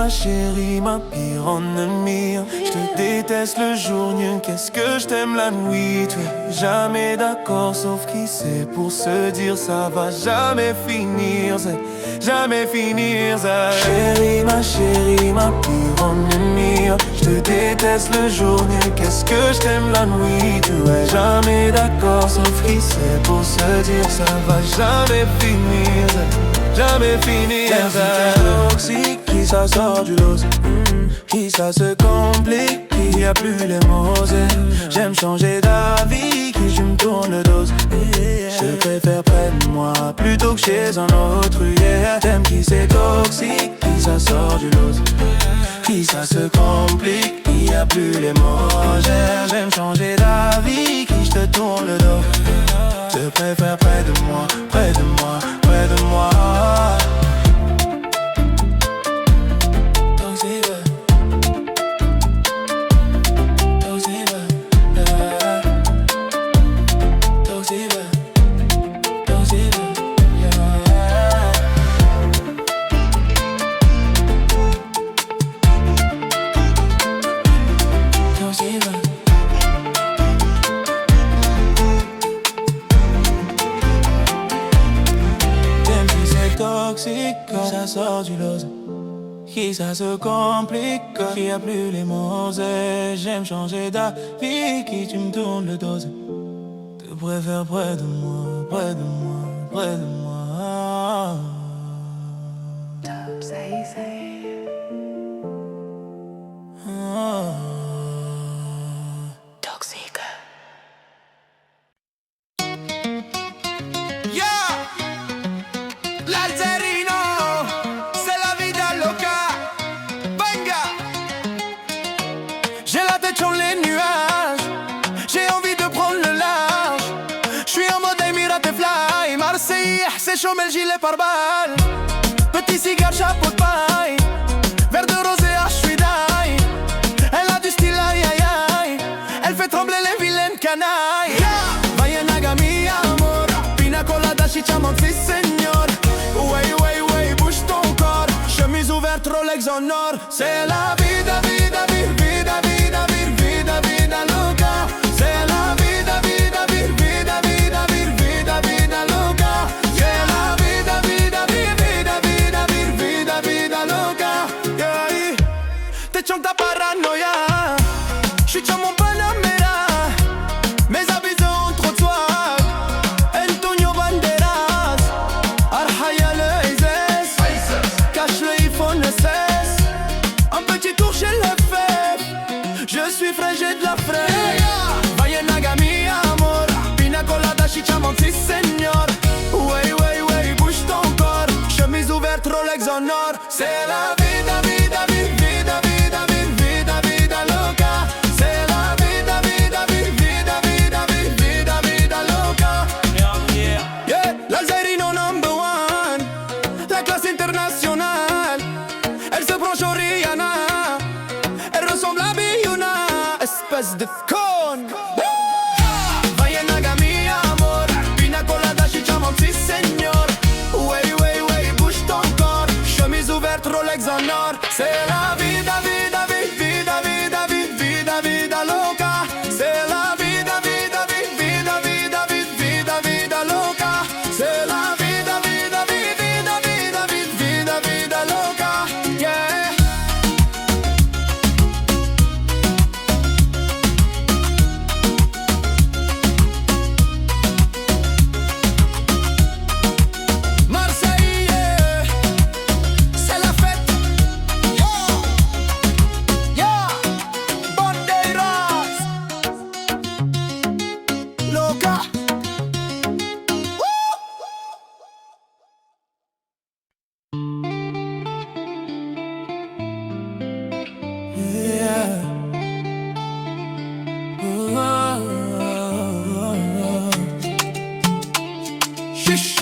Chérie, ma pire ennemie. Je te déteste le jour, qu'est-ce que je t'aime la nuit. Tu es jamais d'accord, sauf qui sait pour se dire ça va jamais finir, jamais finir ça. Chérie, ma pire ennemie. Je te déteste le jour, qu'est-ce que je t'aime la nuit. Tu es jamais d'accord, sauf qui sait pour se dire ça va jamais finir, jamais finir ça. Toxique, qui ça sort du lot, qui ça se complique, qui a plus les mots. J'aime changer d'avis, qui je me tourne le dos. Je préfère près de moi plutôt que chez un autre, yeah. T'aimes qui c'est toxique, qui ça sort du lot, qui ça se complique, qui a plus les mots. J'aime changer d'avis, qui je te tourne le dos. Je préfère près de moi, près de moi, près de moi. qui ça se complique, qui a plus les mots et j'aime changer d'avis, qui tu me tournes le dos. Te préfère près de moi, près de moi, près de moi. Top, say. Toxique. L'Alzerino, c'est la vida loca. Venga. J'ai la tête sur les nuages, j'ai envie de prendre le large. J'suis en mode Emirates Fly, Marseille, c'est chaud mais le gilet pare-balles. Petit cigare, chapeau de paille, verre de rosé, j'suis die. Elle a du style, aïe aïe aïe, elle fait trembler les vilaines canailles. Vaya Nagami, amor, pina colada, chicha, si señor. Ouais, bouge ton corps, chemise ouverte, Rolex en or. C'est la vida, vida, vida, vida, vida, vida loca. C'est la vida, vida, vida, vida, vida, vida loca. C'est la vida, vida, vida, vida, vida, vida loca. Yeah. Te chanta paranoia, j'suis sur mon Panamera. Mes habits ont trop de swag, Antonio Banderas, Arhaya le Izes, cache le iPhone le 16. Un petit tour chez le FF, je suis frais, j'ai de la fraise. Vaya Nagami, amor, pina colada, chicha, si señor. Ouais, bouge ton corps, chemise ouverte, Rolex en or. C'est la vida, vida, vida, vida, vida, vida loca. C'est la vida, vida, vida, vida, vida, vida loca. Yeah, l'Alzerino number one, la classe internationale. Elle se branche au Rihanna, elle ressemble à Beyoncé, espèce de conne. Vaya Nagami, amor, pina colada, chicha, si señor. Ouais, bouge ton corps, chemise ouverte, Rolex en or. C'est la vida, vida, vida, vida, vida, vida loca. C'est la vida, vida, vida, vida, vida, vida loca. C'est la vida, vida, vida, vida, vida, vida loca. Yeah. Marseille, c'est la fête. Yeah, Banderas, loca. Yeah. Chiche.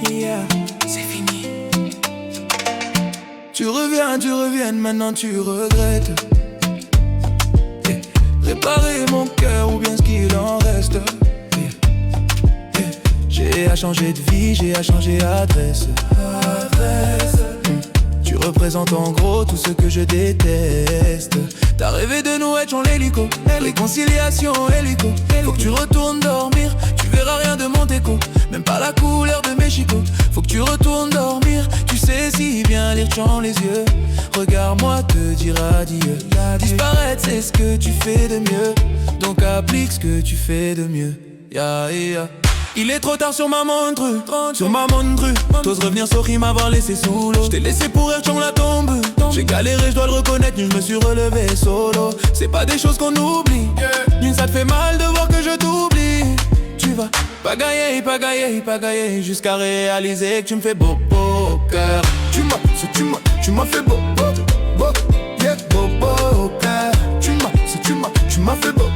Yeah. C'est fini. Tu reviens, maintenant tu regrettes. Yeah. Réparer mon cœur ou bien ce qu'il en reste. Yeah. J'ai à changer de vie, j'ai à changer d'adresse. Tu représentes en gros tout ce que je déteste. T'as rêvé de nous être en l'hélico, réconciliation hélico. Faut que tu retournes dormir, tu verras rien de mon déco, même pas la couleur de mes chicots. Faut que tu retournes dormir, tu sais si bien lire dans les yeux. Regarde-moi te dire adieu. Disparaître c'est ce que tu fais de mieux, donc applique ce que tu fais de mieux. Yeah. Il est trop tard sur ma montre, T'oses revenir sorry m'avoir laissé sous l'eau. J't'ai laissé pourrir dans la tombe. J'ai galéré, je dois le reconnaître, mais je me suis relevé solo. C'est pas des choses qu'on oublie, ça te fait mal de voir que je t'oublie. Tu vas pagailler jusqu'à réaliser que tu me fais beau au cœur. Tu m'as fait beau, yeah, beau au cœur. Tu m'as fait beau au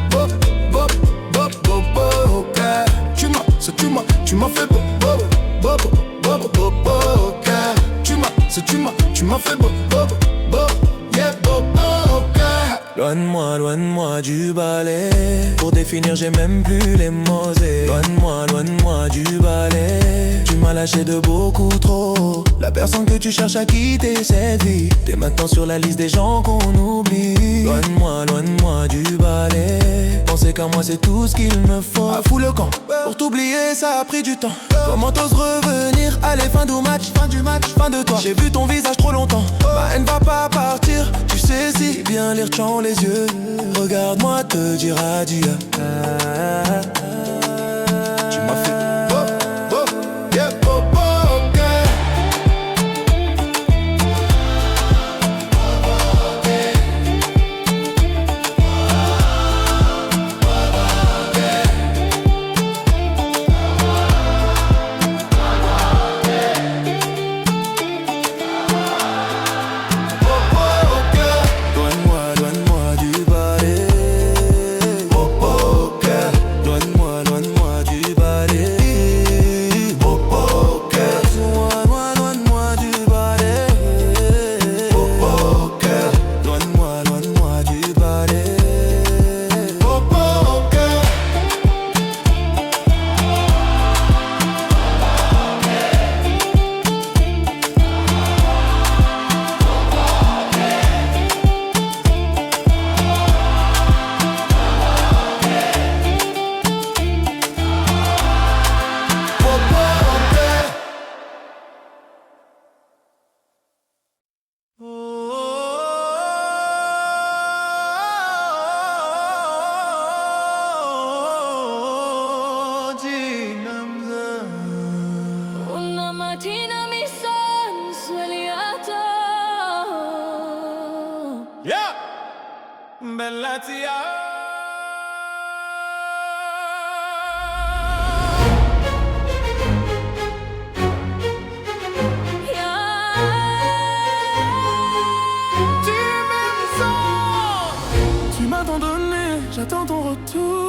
cœur. Tu m'as fait beau au cœur. Tu m'as fait beau, yeah, beau au cœur. Loin de moi du balai. Pour définir j'ai même plus les mots. Loin de moi du balai. Tu m'as lâché de beaucoup trop. La personne que tu cherches à quitter cette vie. T'es maintenant sur la liste des gens qu'on oublie. Loin de moi du balai. Penser qu'à moi c'est tout ce qu'il me faut. À fou le camp, pour t'oublier ça a pris du temps. Comment t'oses revenir? Allez, fin du match, fin de toi. J'ai vu ton visage trop longtemps. Ma haine va pas partir. Tu sais si bien lire dans les yeux. Regarde-moi te dire adieu. Tu m'as fait yeah, Una mattina mi son svegliato. Yeah, bella tia. Tu m'as tant donné, j'attends ton retour.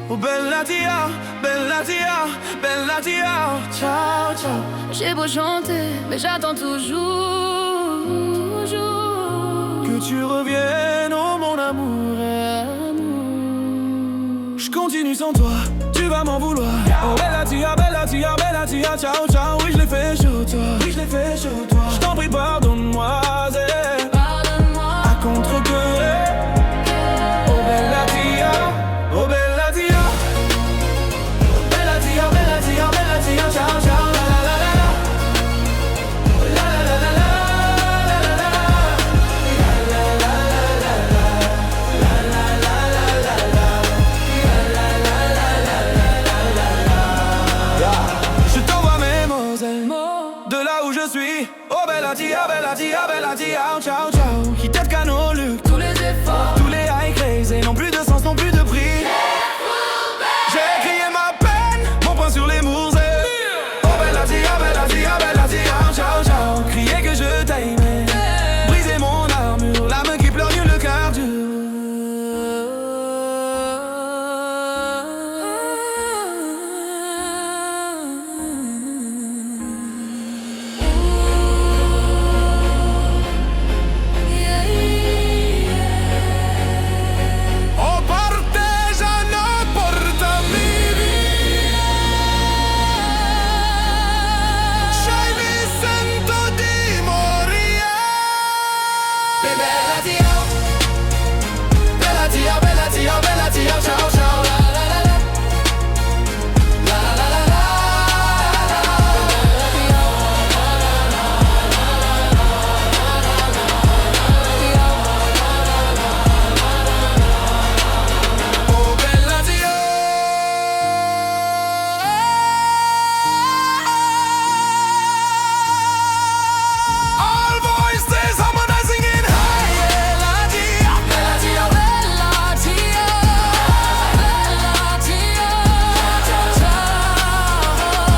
Oh bella tia, bella tia, bella tia. Ciao, ciao. J'ai beau chanter, mais j'attends toujours, toujours. Que tu reviennes, oh mon amour. Je continue sans toi, tu vas m'en vouloir. Oh bella tia, bella tia, bella tia. Ciao, ciao. Oui, je l'ai fait chaud, toi. Oui, je l'ai fait chaud, toi. Je t'en prie, pardonne-moi. Pardonne-moi. À contre-cœur. Oh bella tia, oh bella tia. Bella tia, bella tia, bella tia. Ciao, ciao. La la la la la. La la la la la la la. La la la la la. La la la la la la. La la la la la la. Je t'envoie mes mots, de là où je suis. Oh bella tia, bella tia, bella tia. Ciao, ciao. Qui t'aide qu'à nos luttes. Tous les efforts, Tous les high crazy n'ont plus de sens, n'ont plus de prix. J'ai crié ma peine, mon poing sur les mours. Oh bella tia, bella tia, bella tia. Ciao, ciao. Crier que je t'aimais, briser mon armure, l'âme qui pleure, le cœur dur. Oh partigiano, portami via. Sai, mi sento di morire. Bella tia, bella tia, bella tia, bella tia. Ciao, ciao. La la la la. La la la la la. Oh bella tia. All voices harmonizing in high. Bella tia, bella tia, bella tia, bella tia. Ciao, ciao.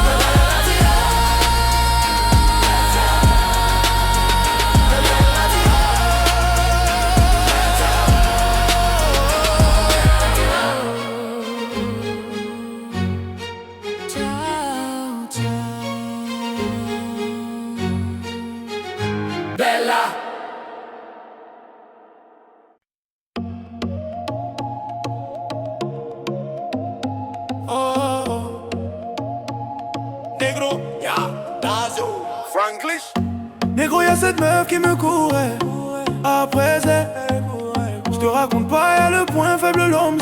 Bella tia. Ciao, ciao. Bella, Franglish. Négro, y'a cette meuf qui me courait après elle. Je te raconte pas, y'a le point faible, l'homme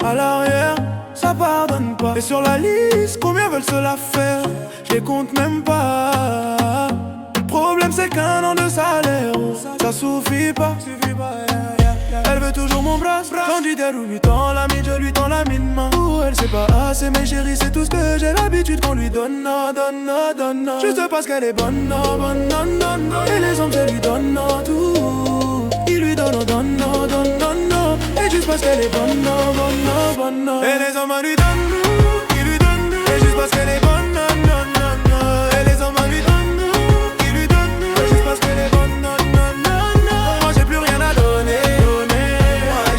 à l'arrière, ça pardonne pas. Et sur la liste, combien veulent se la faire? Je les compte même pas. Le problème c'est qu'un an de salaire, ça suffit pas. Elle veut toujours mon bras, tandis qu'elle lui tend la mine, je lui tends la mine main. Pour elle c'est pas assez, mais chérie c'est tout ce que j'ai l'habitude qu'on lui donne, donne. Juste parce qu'elle est bonne, bonne. Et les hommes je lui donne tout. Il lui donne, donne. Et juste parce qu'elle est bonne. Et les hommes lui donnent, il lui donne. Et juste parce qu'elle est bonne, Et les hommes lui donnent, il lui donne. Et juste parce qu'elle est bonne, Moi j'ai plus rien à donner.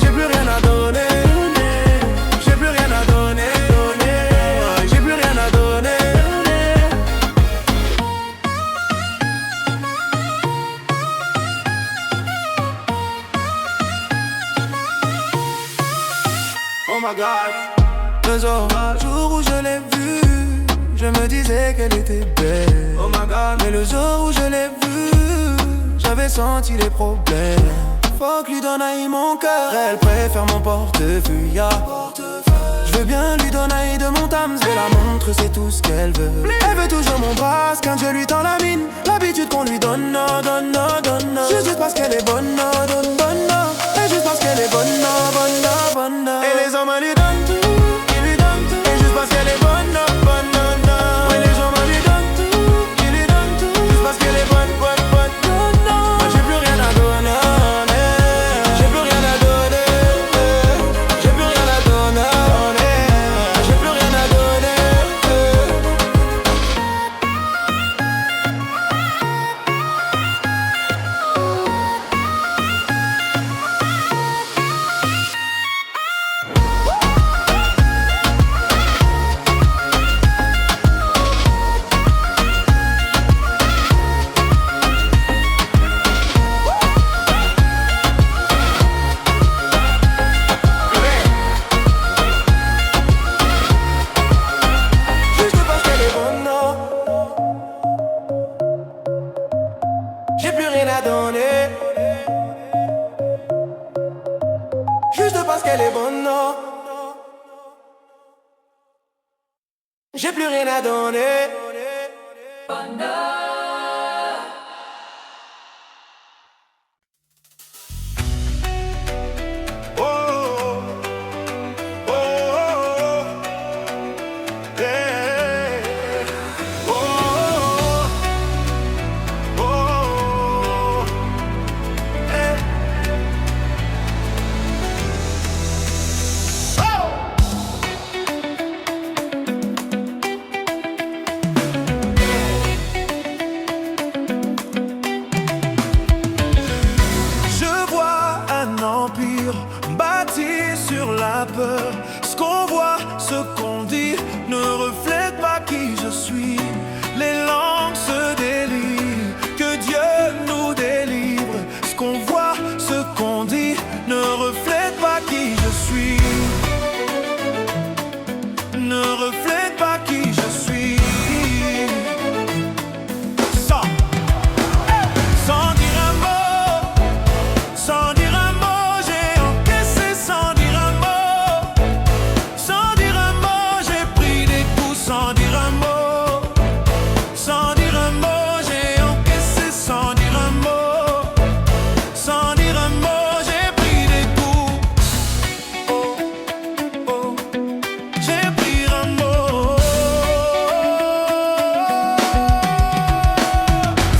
J'ai plus rien à donner. J'ai plus rien à donner. J'ai plus rien à donner. Oh my God. Le jour où je l'ai vue, je me disais qu'elle était belle. Oh my God. Mais le jour où je l'ai vue, j'avais senti les problèmes. Faut que lui donne à mon cœur, elle préfère mon portefeuille. Je veux bien lui donner de mon Tams, mais la montre c'est tout ce qu'elle veut. Elle veut toujours mon bras quand je lui tends la mine. L'habitude qu'on lui donne. Juste parce qu'elle est bonne, donne. Et juste parce qu'elle est bonne. Et les hommes lui donnent tout, ils lui donnent tout. Et juste parce qu'elle est bonne. Ouais, les hommes lui donnent tout, ils lui donnent tout. Juste parce qu'elle est bonne. Moi j'ai plus rien à donner. J'ai plus rien à donner. J'ai plus rien à donner. J'ai plus rien à donner. Juste parce qu'elle est bonne, j'ai plus rien à donner. Juste parce qu'elle est bonne, j'ai plus rien à donner. Je vois un empire bâti sur la peur. Ce qu'on voit, ce qu'on dit ne reflète pas qui je suis. Les langues se délient, que Dieu nous délivre. Ce qu'on voit, ce qu'on dit ne reflète pas qui je suis. Ne reflète pas qui je suis. Sans dire un mot, sans dire un mot, j'ai encaissé sans dire un mot. Sans dire un mot, j'ai pris des coups sans dire un mot. Sans dire un mot, j'ai encaissé sans dire un mot. Sans dire un mot, j'ai pris des coups. Oh, j'ai pris un mot.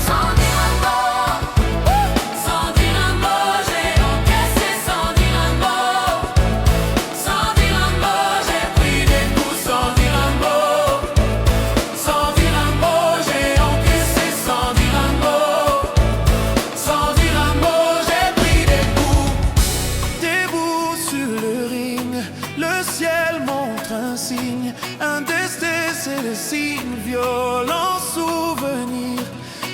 Sans dire un mot, sans dire un mot, j'ai encaissé sans dire un mot. Sans dire un mot, j'ai pris des coups sans dire un mot. Sans dire un mot, j'ai encaissé sans dire un mot. Sans dire un mot, j'ai pris des coups. Debout sur le ring, le ciel montre un signe. Un destin, c'est le signe, violent souvenir.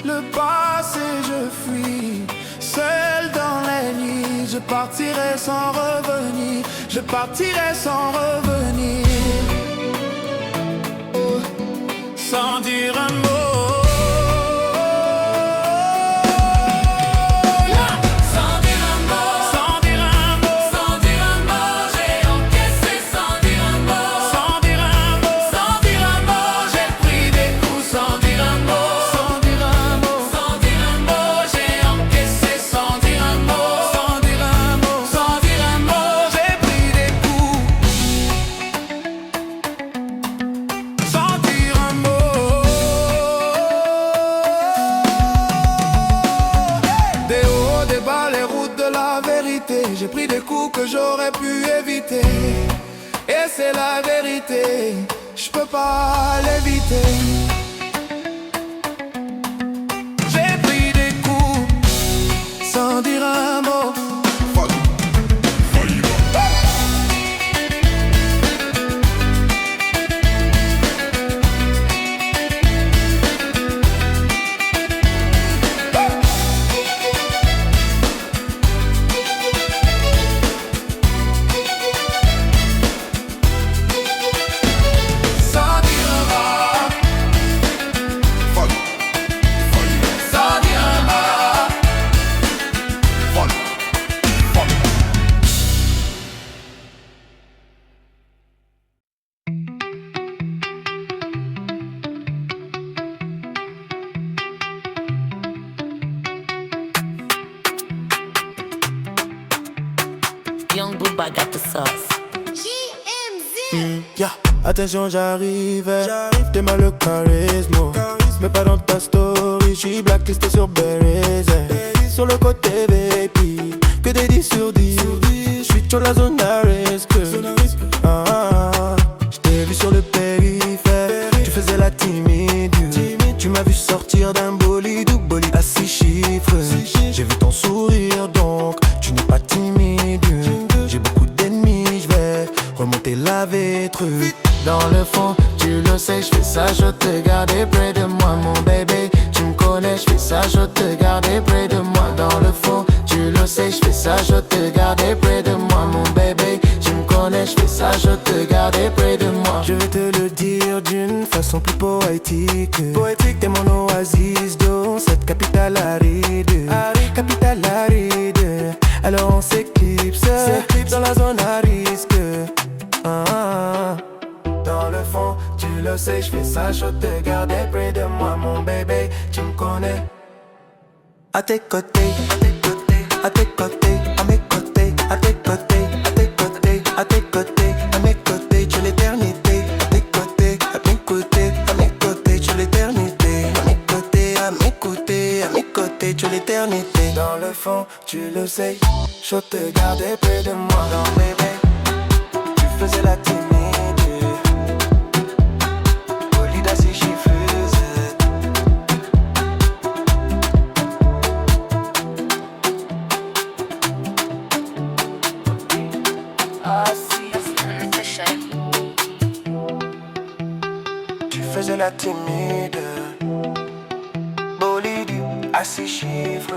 Le passé, je fuis, seul dans les nuits. Je partirai sans revenir, je partirai sans revenir. Oh, sans dire un mot. j'ai pris des coups que j'aurais pu éviter. Et c'est la vérité, je peux pas l'éviter. J'ai pris des coups sans dire un mot. Young Booba got the sauce. Yeah. Attention, j'arrive, t'es mal le charisme, mais pas dans ta story, j'suis blacklisté sur Berries. Sur le côté baby, que des 10 sur 10, j'suis sur la zone à risque. J't'ai vu sur le périphère, tu faisais la timide. Tu m'as vu sortir d'un bolide ou bolide à 6 chiffres. J'ai vu ton sourire donc, tu n'es pas timide. J'ai beaucoup d'ennemis, j'vais remonter la vitre. Dans le fond, tu le sais, j'fais ça, je te garde près de moi, mon bébé. Tu me connais, j'fais ça, je te garde près de moi. Dans le fond, tu le sais, j'fais ça, je te garde près de moi, mon bébé. Tu me connais, j'fais ça, je te garde près de moi. Je vais te le dire d'une façon plus poétique. T'es mon oasis dans cette capitale aride. Capitale aride. Alors on s'éclipse dans la zone à risque. Dans le fond, tu le sais, j'fais ça, je te garde près de moi, mon bébé, tu me connais. À tes côtés, à tes côtés, à tes côtés, à mes côtés, à tes côtés, à tes côtés, à tes côtés, à mes côtés, tu l'éternité. À tes côtés, à mes côtés, à mes côtés, tu l'éternité. À mes côtés, à mes côtés, à mes côtés, tu l'éternité. Dans le fond, tu le sais, je te garde près de moi, non bébé, tu faisais la timide. Tu faisais la timide, bolide à 6 chiffres.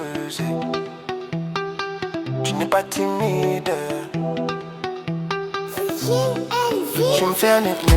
Tu n'es pas timide. Tu me fais un ethnie.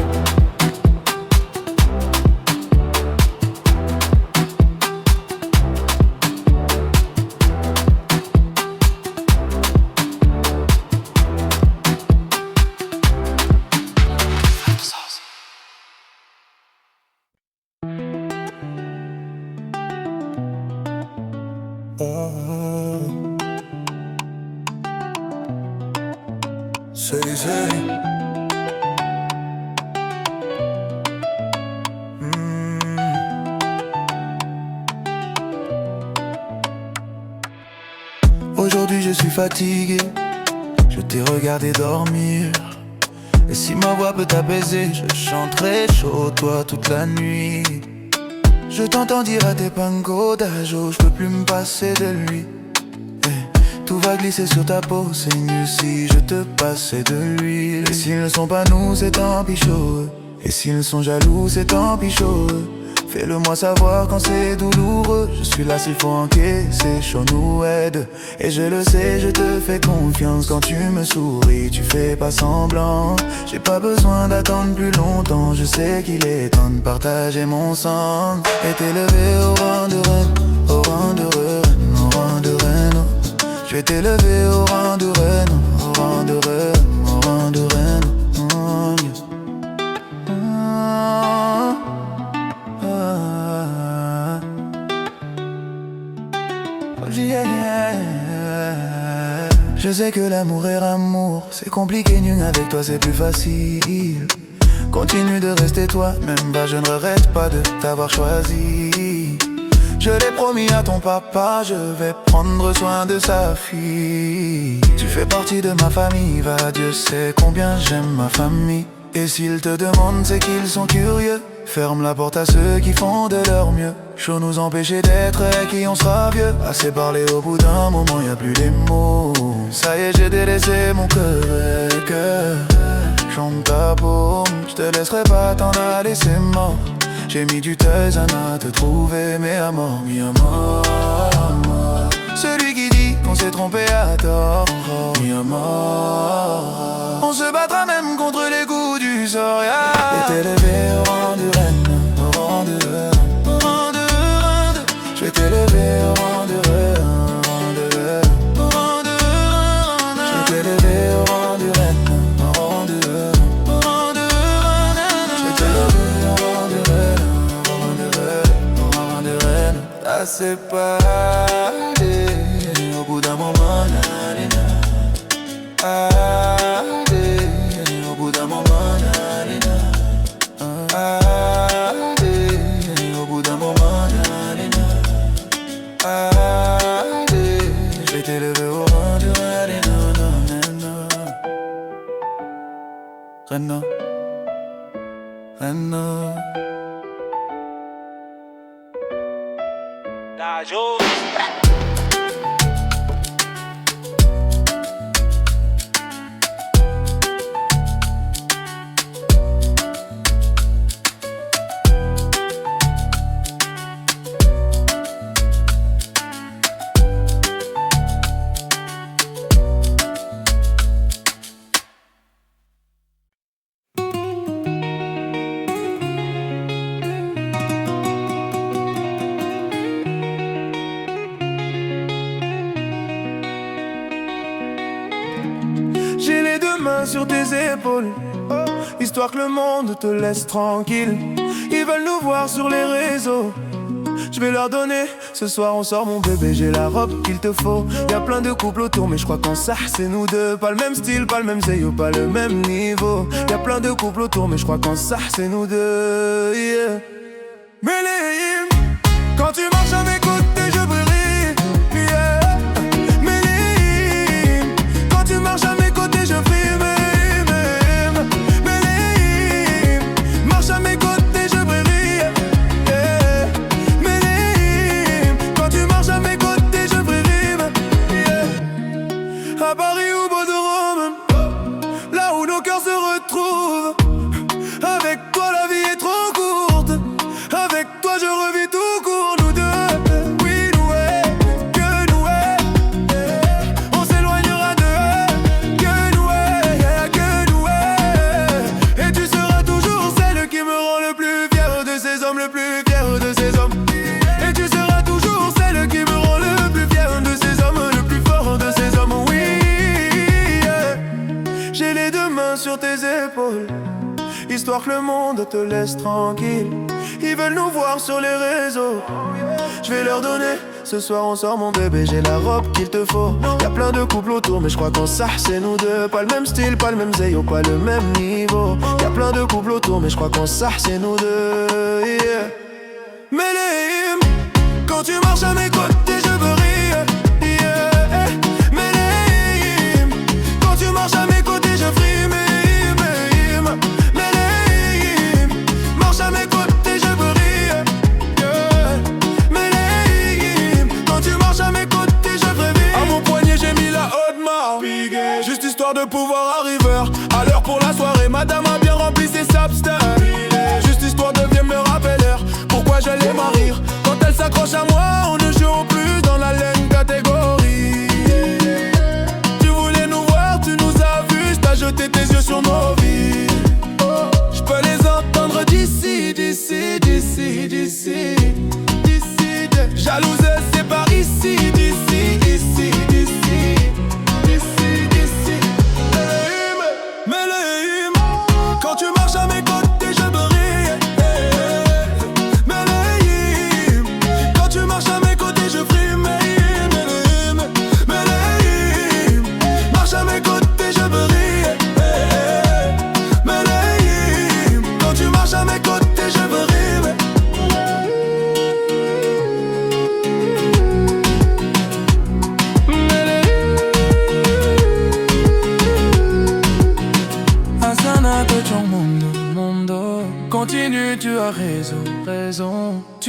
Aujourd'hui je suis fatigué, je t'ai regardé dormir. Et si ma voix peut t'apaiser, je chanterai chaud toi toute la nuit. Je t'entends dire à tes pingos d'Ajo, je peux plus me passer de lui. Tout va glisser sur ta peau, c'est mieux si je te passais de l'huile. Et s'ils ne sont pas nous, c'est tant pis chaud. Et s'ils sont jaloux, c'est tant pis chaud. Fais-le moi savoir quand c'est douloureux. Je suis là s'il faut encaisser, chaud nous aide. Et je le sais, je te fais confiance. Quand tu me souris, tu fais pas semblant. J'ai pas besoin d'attendre plus longtemps. Je sais qu'il est temps de partager mon sang. Et t'élever au rang de reine, au rang de reine, au rang de reine. Je vais t'élever au rang de reine, au rang de reine, au rang de reine. Je sais que l'amour est amour, c'est compliqué, Nyung, avec toi c'est plus facile. Continue de rester toi, même pas, je ne regrette pas de t'avoir choisi. Je l'ai promis à ton papa, je vais prendre soin de sa fille. Tu fais partie de ma famille, va, Dieu sait combien j'aime ma famille. Et s'ils te demandent, c'est qu'ils sont curieux. Ferme la porte à ceux qui font de leur mieux. Chaud nous empêcher d'être et qui on sera vieux. Assez parlé, au bout d'un moment y'a plus les mots. Ça y est, j'ai délaissé mon cœur. Chante ta paume, je te laisserai pas t'en aller, c'est mort. J'ai mis du temps à te trouver, mais à mort, mi à mort. Celui qui dit qu'on s'est trompé à tort, mi à mort. On se battra même contre les coups du sort, yeah. Et t'élever au rang de reine, au rang de reine, au rang de reine. Je vais t'élever au rang de reine, au rang de reine, au rang de reine. Je vais t'élever au rang de reine, au rang de reine, au rang de reine. Je vais t'élever au rang de reine, au rang de reine, au rang de reine. Ça c'est pas au bout d'un moment, au bout d'un moment, au bout d'un moment, je vais t'élever au rang de Renaud, Renaud. J'ai les deux mains sur tes épaules, histoire que le monde te laisse tranquille. Ils veulent nous voir sur les réseaux, je vais leur donner. Ce soir on sort mon bébé, j'ai la robe qu'il te faut. Y'a plein de couples autour mais je crois qu'en ça c'est nous deux. Pas le même style, pas le même zéyo, pas le même niveau. Y'a plein de couples autour mais je crois qu'en ça c'est nous deux, yeah. Méléim, quand tu marches à mes côtés je brille, yeah. Méléim, quand tu marches à mes côtés je brille. Méléim, marche à mes côtés je brille, yeah. Méléim, quand tu marches à mes côtés je brille, yeah. À Paris ou Bordeaux, là où nos cœurs se retrouvent. Avec toi la vie est trop courte, avec toi je revis tout court, nous deux. Oui, nous, que nous, on s'éloignera d'eux. Que nous, que nous, et tu seras toujours celle qui me rend le plus fier de ces hommes, le plus fier de ces hommes. Et tu seras toujours celle qui me rend le plus fier de ces hommes, le plus fort de ces hommes, oui, yeah. J'ai les deux mains sur tes épaules, histoire que le monde te laisse tranquille. Ils veulent nous voir sur les réseaux, je vais leur donner. Ce soir on sort mon bébé, j'ai la robe qu'il te faut. Y'a plein de couples autour mais je crois qu'en ça c'est nous deux. Pas le même style, pas le même zéyo, pas le même niveau. Y'a plein de couples autour mais je crois qu'en ça c'est nous deux, yeah. Méléim, quand tu marches à mes côtés je brille, yeah. Méléim, quand tu marches à mes côtés je brille. Marche à mes côtés je brille, yeah. Méléim, quand tu marches à mes côtés je brille. À mon poignet j'ai mis la haute marque, juste histoire de pouvoir arriver à l'heure pour la soirée. Madame a bien rempli ses substances, juste histoire de bien me rappeler pourquoi je l'aime à rire. Quand elle s'accroche à moi on ne joue plus dans la laine catégorie. Tu voulais nous voir, tu nous as vus, t'as jeté tes yeux sur nos vies. Je peux les entendre d'ici, d'ici, d'ici, d'ici, d'ici. Jalouse c'est par ici, d'ici, ici, d'ici, d'ici, d'ici. Méléim, quand tu marches à mes côtés je brille. Méléim, quand tu marches à mes côtés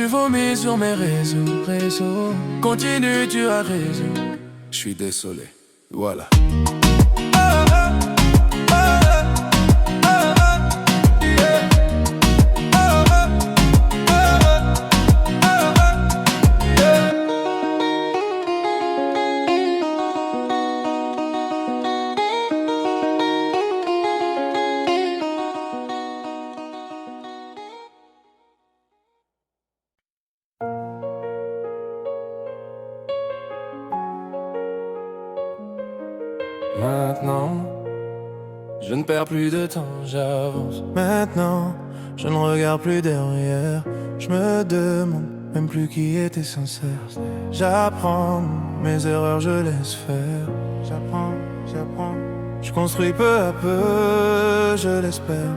vomis sur mes réseaux. Continue, tu as raison. Je suis désolé, voilà. Maintenant, je ne perds plus de temps, j'avance. Maintenant, je ne regarde plus derrière. Je me demande même plus qui était sincère. J'apprends mes erreurs, je laisse faire. J'apprends. Je construis peu à peu, je l'espère.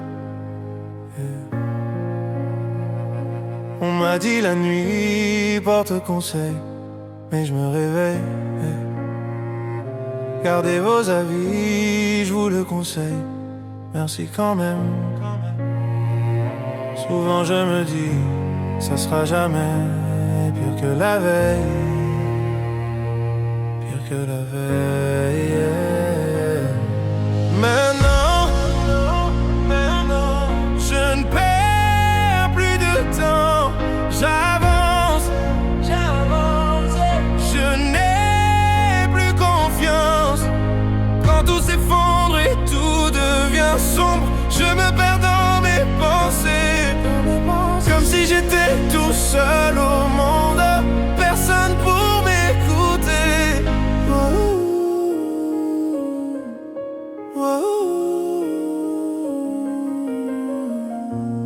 On m'a dit la nuit porte conseil, mais je me réveille. Gardez vos avis, je vous le conseille. Merci quand même. Souvent je me dis, ça sera jamais pire que la veille. Pire que la veille. Maintenant, je ne perds plus de temps. J'avance. Je n'ai plus confiance. Quand tout s'effondre et tout devient sombre, je me perds dans mes pensées. Comme si j'étais tout seul au monde, personne pour m'écouter.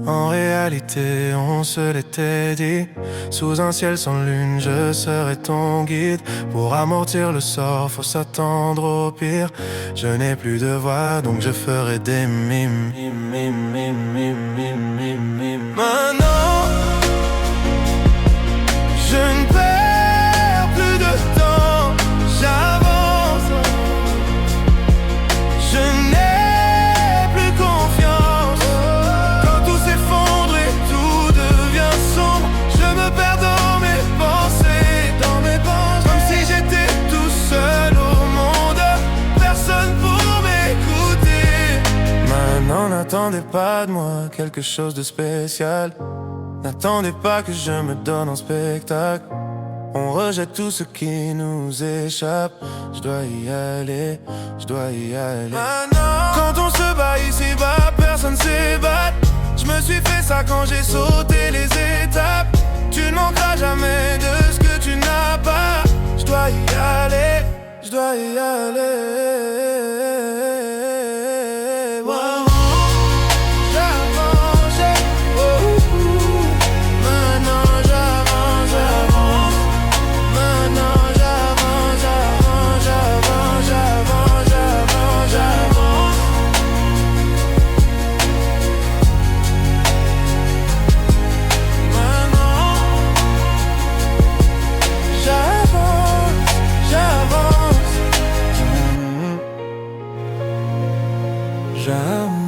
En réalité, on se l'était dit. Sous un ciel sans lune, je serai ton guide. Pour amortir le sort, faut s'attendre au pire. Je n'ai plus de voix, donc je ferai des mimes. Maintenant, je ne perds plus de temps. J'avance. Je n'ai plus confiance. Quand tout s'effondre et tout devient sombre, je me perds dans mes pensées. Comme si j'étais tout seul au monde, personne pour m'écouter. Maintenant, n'attendez pas de moi quelque chose de spécial. N'attendez pas que je me donne en spectacle. On rejette tout ce qui nous échappe. Je dois y aller. Quand on se bat ici-bas, personne s'ébat. Je me suis fait ça quand j'ai sauté les étapes. Tu ne manqueras jamais de ce que tu n'as pas. Je dois y aller. Wow. J'avance.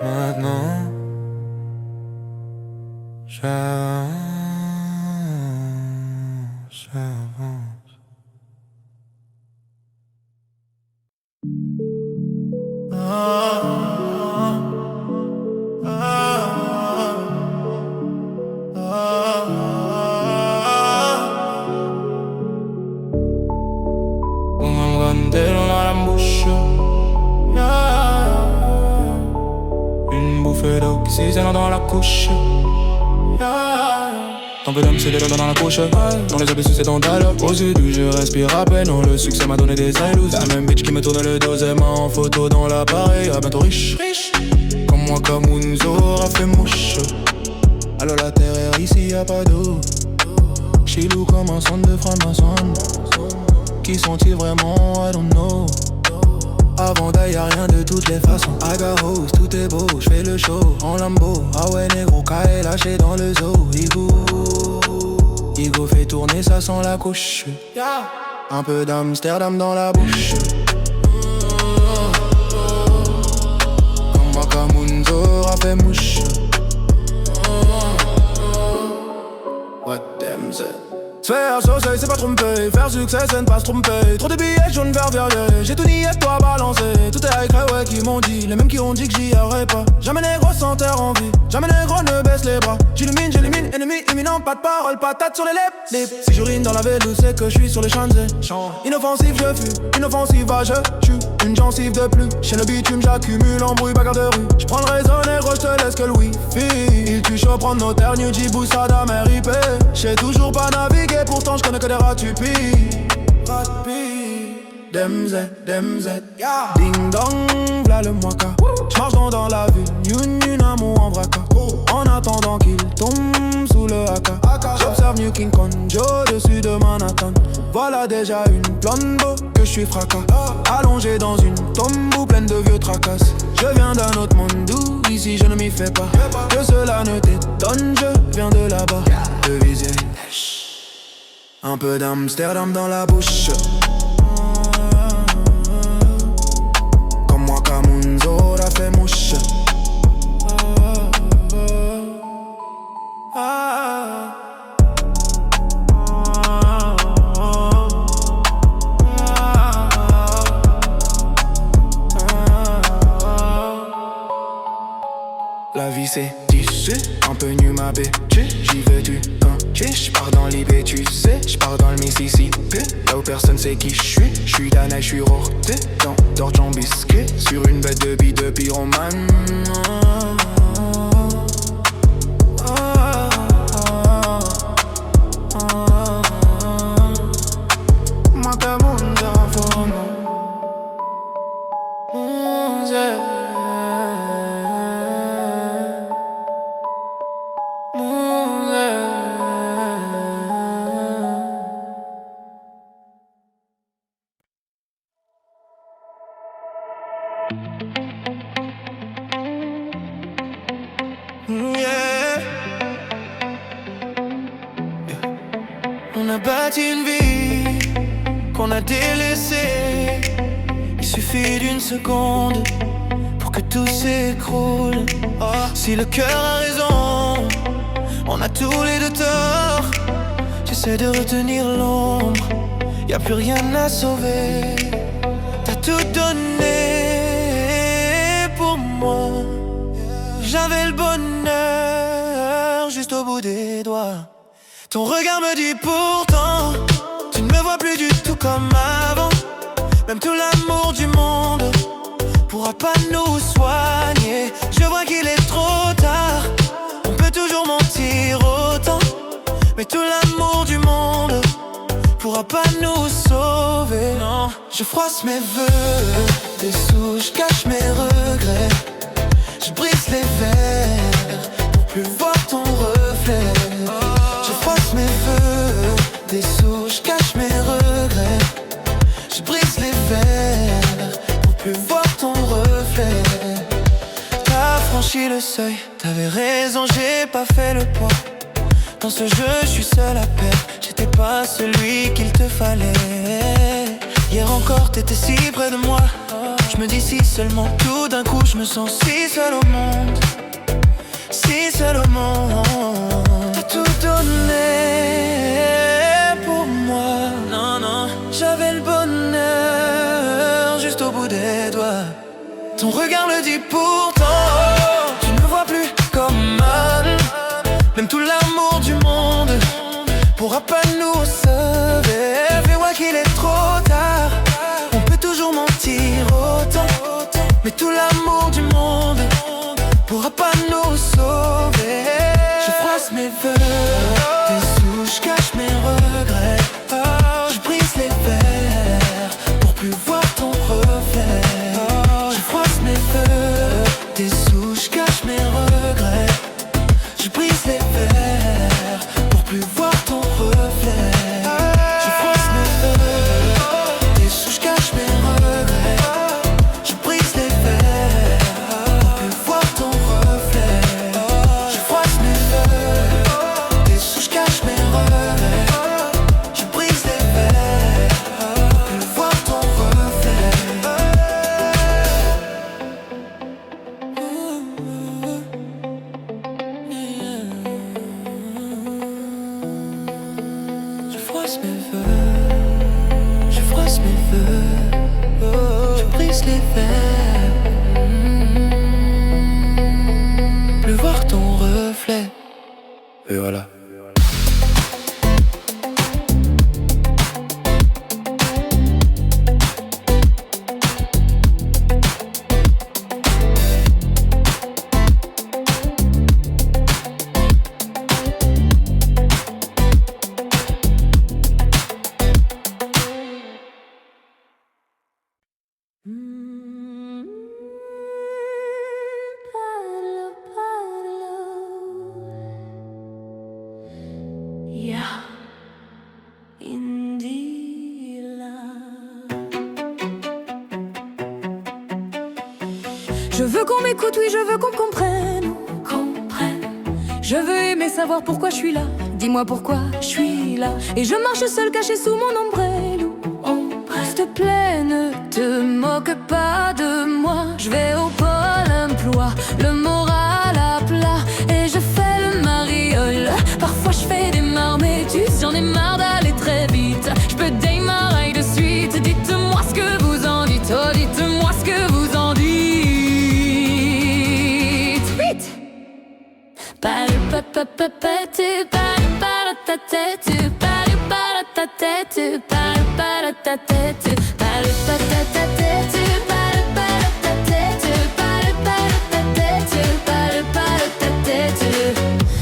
Maintenant, j'avance. Une bouffée d'oxygène dans la couche. Tant peu d'hommes, c'est des dans la couche. Dans les abysses, c'est dans dalle. Aux yeux du je respire à peine. Non, le succès m'a donné des ailes. La même bitch qui me tourne le dos, aimant en photo dans l'appareil. À bientôt riche. Comme moi, comme Unzo, a fait mouche. Alors la terre est ici, y'a pas d'eau. Chilou comme un son de franc-maçon. Qui sont-ils vraiment? I don't know. Avant d'ailleurs y'a rien de toutes les façons. I got hoes, tout est beau, j'fais le show en Lambo. Ah ouais négro, K est lâché dans le zoo. Igo fait tourner, ça sent la couche. Un peu d'Amsterdam dans la bouche. Faire succès c'est ne pas se tromper. Trop de billets jaunes vert verrier. J'ai tout nié de toi balancé. Tout est avec ouais qui m'ont dit. Les mêmes qui ont dit que j'y aurais pas. Jamais négro sans terre en vie. Jamais négro ne baisse les bras. J'illumine, ennemi imminent. Pas de parole, patate sur les lèvres. Si j'urine dans la vélo c'est que je suis sur les Champs-Élysées. Inoffensif je fuis, inoffensive je tue. Une gencive de plus. Chez le bitume j'accumule embrouille bagarre de rue. J'prends le réseau négro j'te laisse que le wifi. Il tue chaud prendre nos terres New Djibouti Sadam RIP. J'sais toujours pas naviguer pourtant j'connais que des ratupis. DMZ, ding dong, v'là le moika. J'marche dans la ville, une amour en vraca. En attendant qu'il tombe sous le haka. J'observe New King Konjo dessus de Manhattan. Voilà déjà une plombo que je suis fracas. Allongé dans une tombe pleine de vieux tracasses. Je viens d'un autre monde d'où ici je ne m'y fais pas. Que cela ne t'étonne, je viens de là-bas. De viser un peu d'Amsterdam dans la bouche. Comme moi Kamunzora fait mouche. La vie c'est tissu, un peu nu ma bitch. J'y veux du j'pars dans l'IB tu sais, j'pars dans le Mississippi. Là où personne sait qui j'suis, j'suis Danaï, j'suis rorté. Dans d'orge en biscuit, sur une bête de billes de pyromane. On a bâti une vie qu'on a délaissée. Il suffit d'une seconde pour que tout s'écroule. Si le cœur a raison, on a tous les deux tort. J'essaie de retenir l'ombre, y'a plus rien à sauver. T'as tout donné pour moi. J'avais le bonheur juste au bout des doigts. Ton regard me dit pourtant, tu ne me vois plus du tout comme avant. Même tout l'amour du monde pourra pas nous soigner. Je vois qu'il est trop tard, on peut toujours mentir autant. Mais tout l'amour du monde pourra pas nous sauver. Non, je froisse mes vœux, des sous, je cache mes regrets. Je brise les verres pour plus voir ton reflet. Je froisse mes vœux, des sous, je cache mes regrets. Je brise les verres pour plus voir ton reflet. T'as franchi le seuil, t'avais raison, j'ai pas fait le poids. Dans ce jeu, je suis seul à perdre, j'étais pas celui qu'il te fallait. Hier encore, t'étais si près de moi. Je me dis si seulement, tout d'un coup, je me sens si seul au monde. Si seul au monde. T'as tout donné pour moi. Non, non, j'avais le bonheur juste au bout des doigts. Ton regard le dit pourtant, tu ne me vois plus comme mal. Même tout l'amour du monde pourra pas nous sauver. Fais-moi qu'il est trop tard, on peut toujours mentir autant. Mais tout l'amour du monde pourra pas nous sauver. Je froisse mes vœux, des sous, je cache mes regrets. Je brise les verres pour plus voir ton reflet. Je froisse mes vœux, des sous, je cache mes regrets. Je brise les verres pour plus voir ton reflet. Je froisse mes vœux, des sous, je cache mes regrets. Je brise les verres pour plus voir ton reflet. Je froisse mes vœux, des sous, je cache mes regrets. laisser faire. Plus voir ton reflet. Et voilà. Je veux qu'on m'écoute, oui, je veux qu'on comprenne. Je veux aimer savoir pourquoi je suis là. Dis-moi pourquoi je suis là. Et je marche seule cachée sous mon ombrelle. S'il te plaît, ne te moque pas de moi. Je vais au pôle emploi, le moral à plat. Et je fais le mariole. Parfois je fais des marmétus. J'en ai marre d'aller très vite. Je peux démarrer de suite. Dites-moi ce que vous en dites. Oh, dites-moi ce que vous en dites.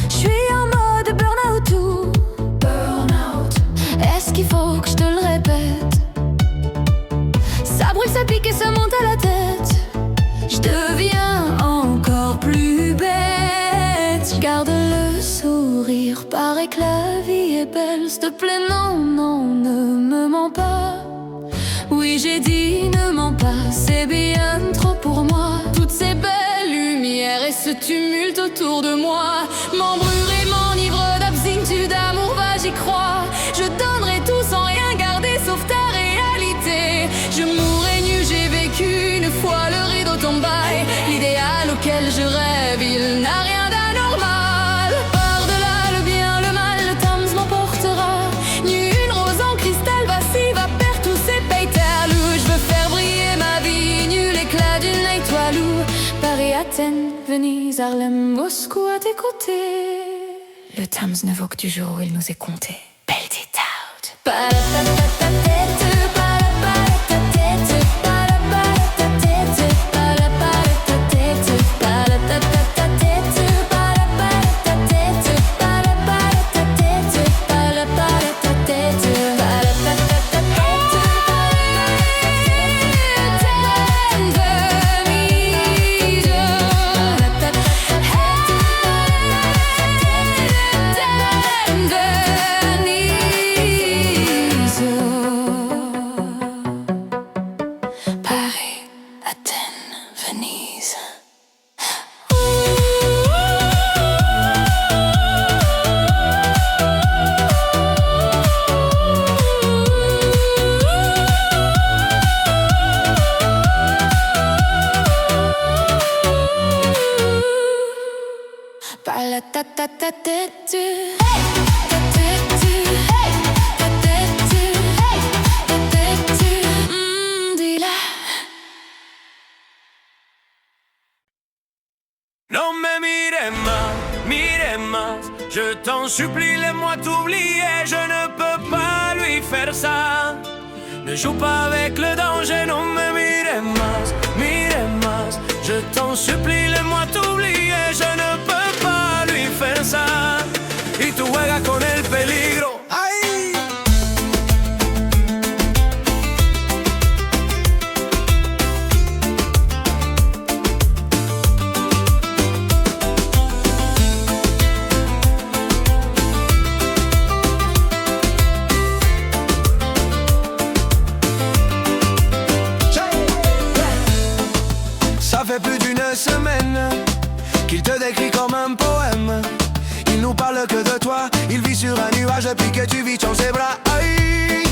Je suis en mode burn-out. Est-ce qu'il faut que je te le répète? Ça brûle, ça pique et ça monte à la tête. Je deviens encore plus bête. Je garde le sourire, paraît que la vie est belle. S'il te plaît, non, non, ne me mens pas. Oui, j'ai dit ne mens pas, c'est bien trop pour moi. Toutes ces belles lumières et ce tumulte autour de moi m'embrure et m'enivre d'absinthe, d'amour va, j'y crois. Je donnerai tout sans rien garder sauf ta réalité. Je mourrai nu, j'ai vécu une fois, le rideau tombaille. L'idéal auquel je rêve, il n'a rien d'anormal. Par-delà le bien, le mal, le Thames m'emportera. Nu, une rose en cristal, vas-y, va perdre tous ces pétales. Je veux faire briller ma vie, nu l'éclat d'une étoile. Paris, Athènes, Venise, Harlem, Moscou à tes côtés. Le Thames ne vaut que du jour où il nous est compté. Belle it out. Non mais mire más, je t'en supplie, laisse-moi t'oublier, je ne peux pas lui faire ça. Ne joue pas avec le danger, non mais mire más, je t'en supplie, laisse-moi t'oublier, je ne peux pas lui faire ça. Y tú juegas con el peligro. ¡Ay! Ça fait plus d'une semaine qu'il te décrit comme un poème. Il nous parle que de toi, il vit sur un nuage depuis que tu vis dans ses bras. Aïe,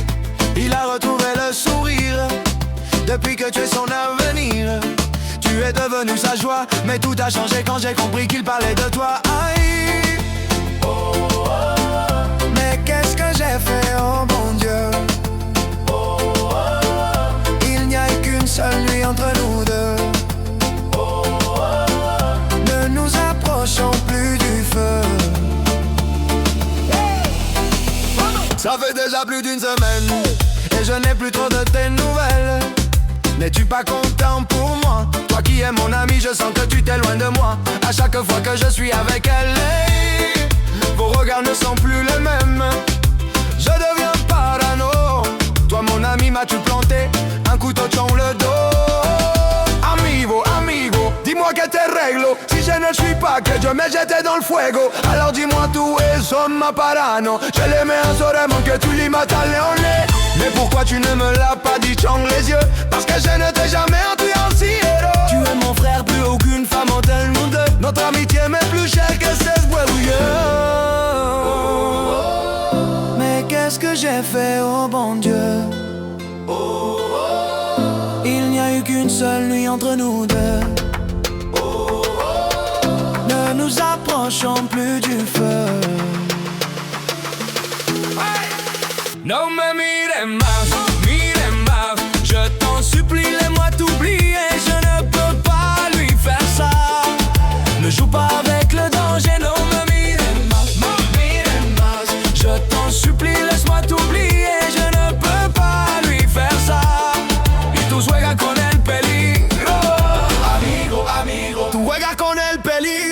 il a retrouvé le sourire depuis que tu es son avenir. Tu es devenu sa joie, mais tout a changé quand j'ai compris qu'il parlait de toi. Aïe, mais qu'est-ce que j'ai fait, oh mon Dieu. Il n'y a qu'une seule nuit nuit entre nous deux. Ne nous approchons plus du feu. Ça fait déjà plus d'une semaine et je n'ai plus trop de tes nouvelles. N'es-tu pas content pour moi? Toi qui es mon ami, je sens que tu t'éloignes de moi. À chaque fois que je suis avec elle, hey, vos regards ne sont plus les mêmes. Je deviens parano. Toi mon ami, m'as-tu planté un couteau dans le dos? Amigo, amigo, dis-moi que te réglo. Si je ne suis pas que Dieu m'ait jeté dans le fuego, alors dis-moi tú eso ma parano. Je l'aimais assurément que tu lui m'as talonné. Mais pourquoi tu ne me l'as pas dit dans les yeux? Parce que je ne t'ai jamais influencié. Tu es mon frère, plus aucune femme en tel nous deux. Notre amitié m'est plus chère que 16 bouilleux. Mais qu'est-ce que j'ai fait, oh bon Dieu? Il n'y a eu qu'une seule nuit entre nous deux. Ne nous approchons plus du feu. Non me mires más, je t'en supplie, laisse-moi t'oublier. Je ne peux pas lui faire ça. Ne joue pas avec le danger, non me mires más. Je t'en supplie, laisse-moi t'oublier. Je ne peux pas lui faire ça. Y tú juegas con el peligro. Amigo, amigo, tú juegas con el peligro.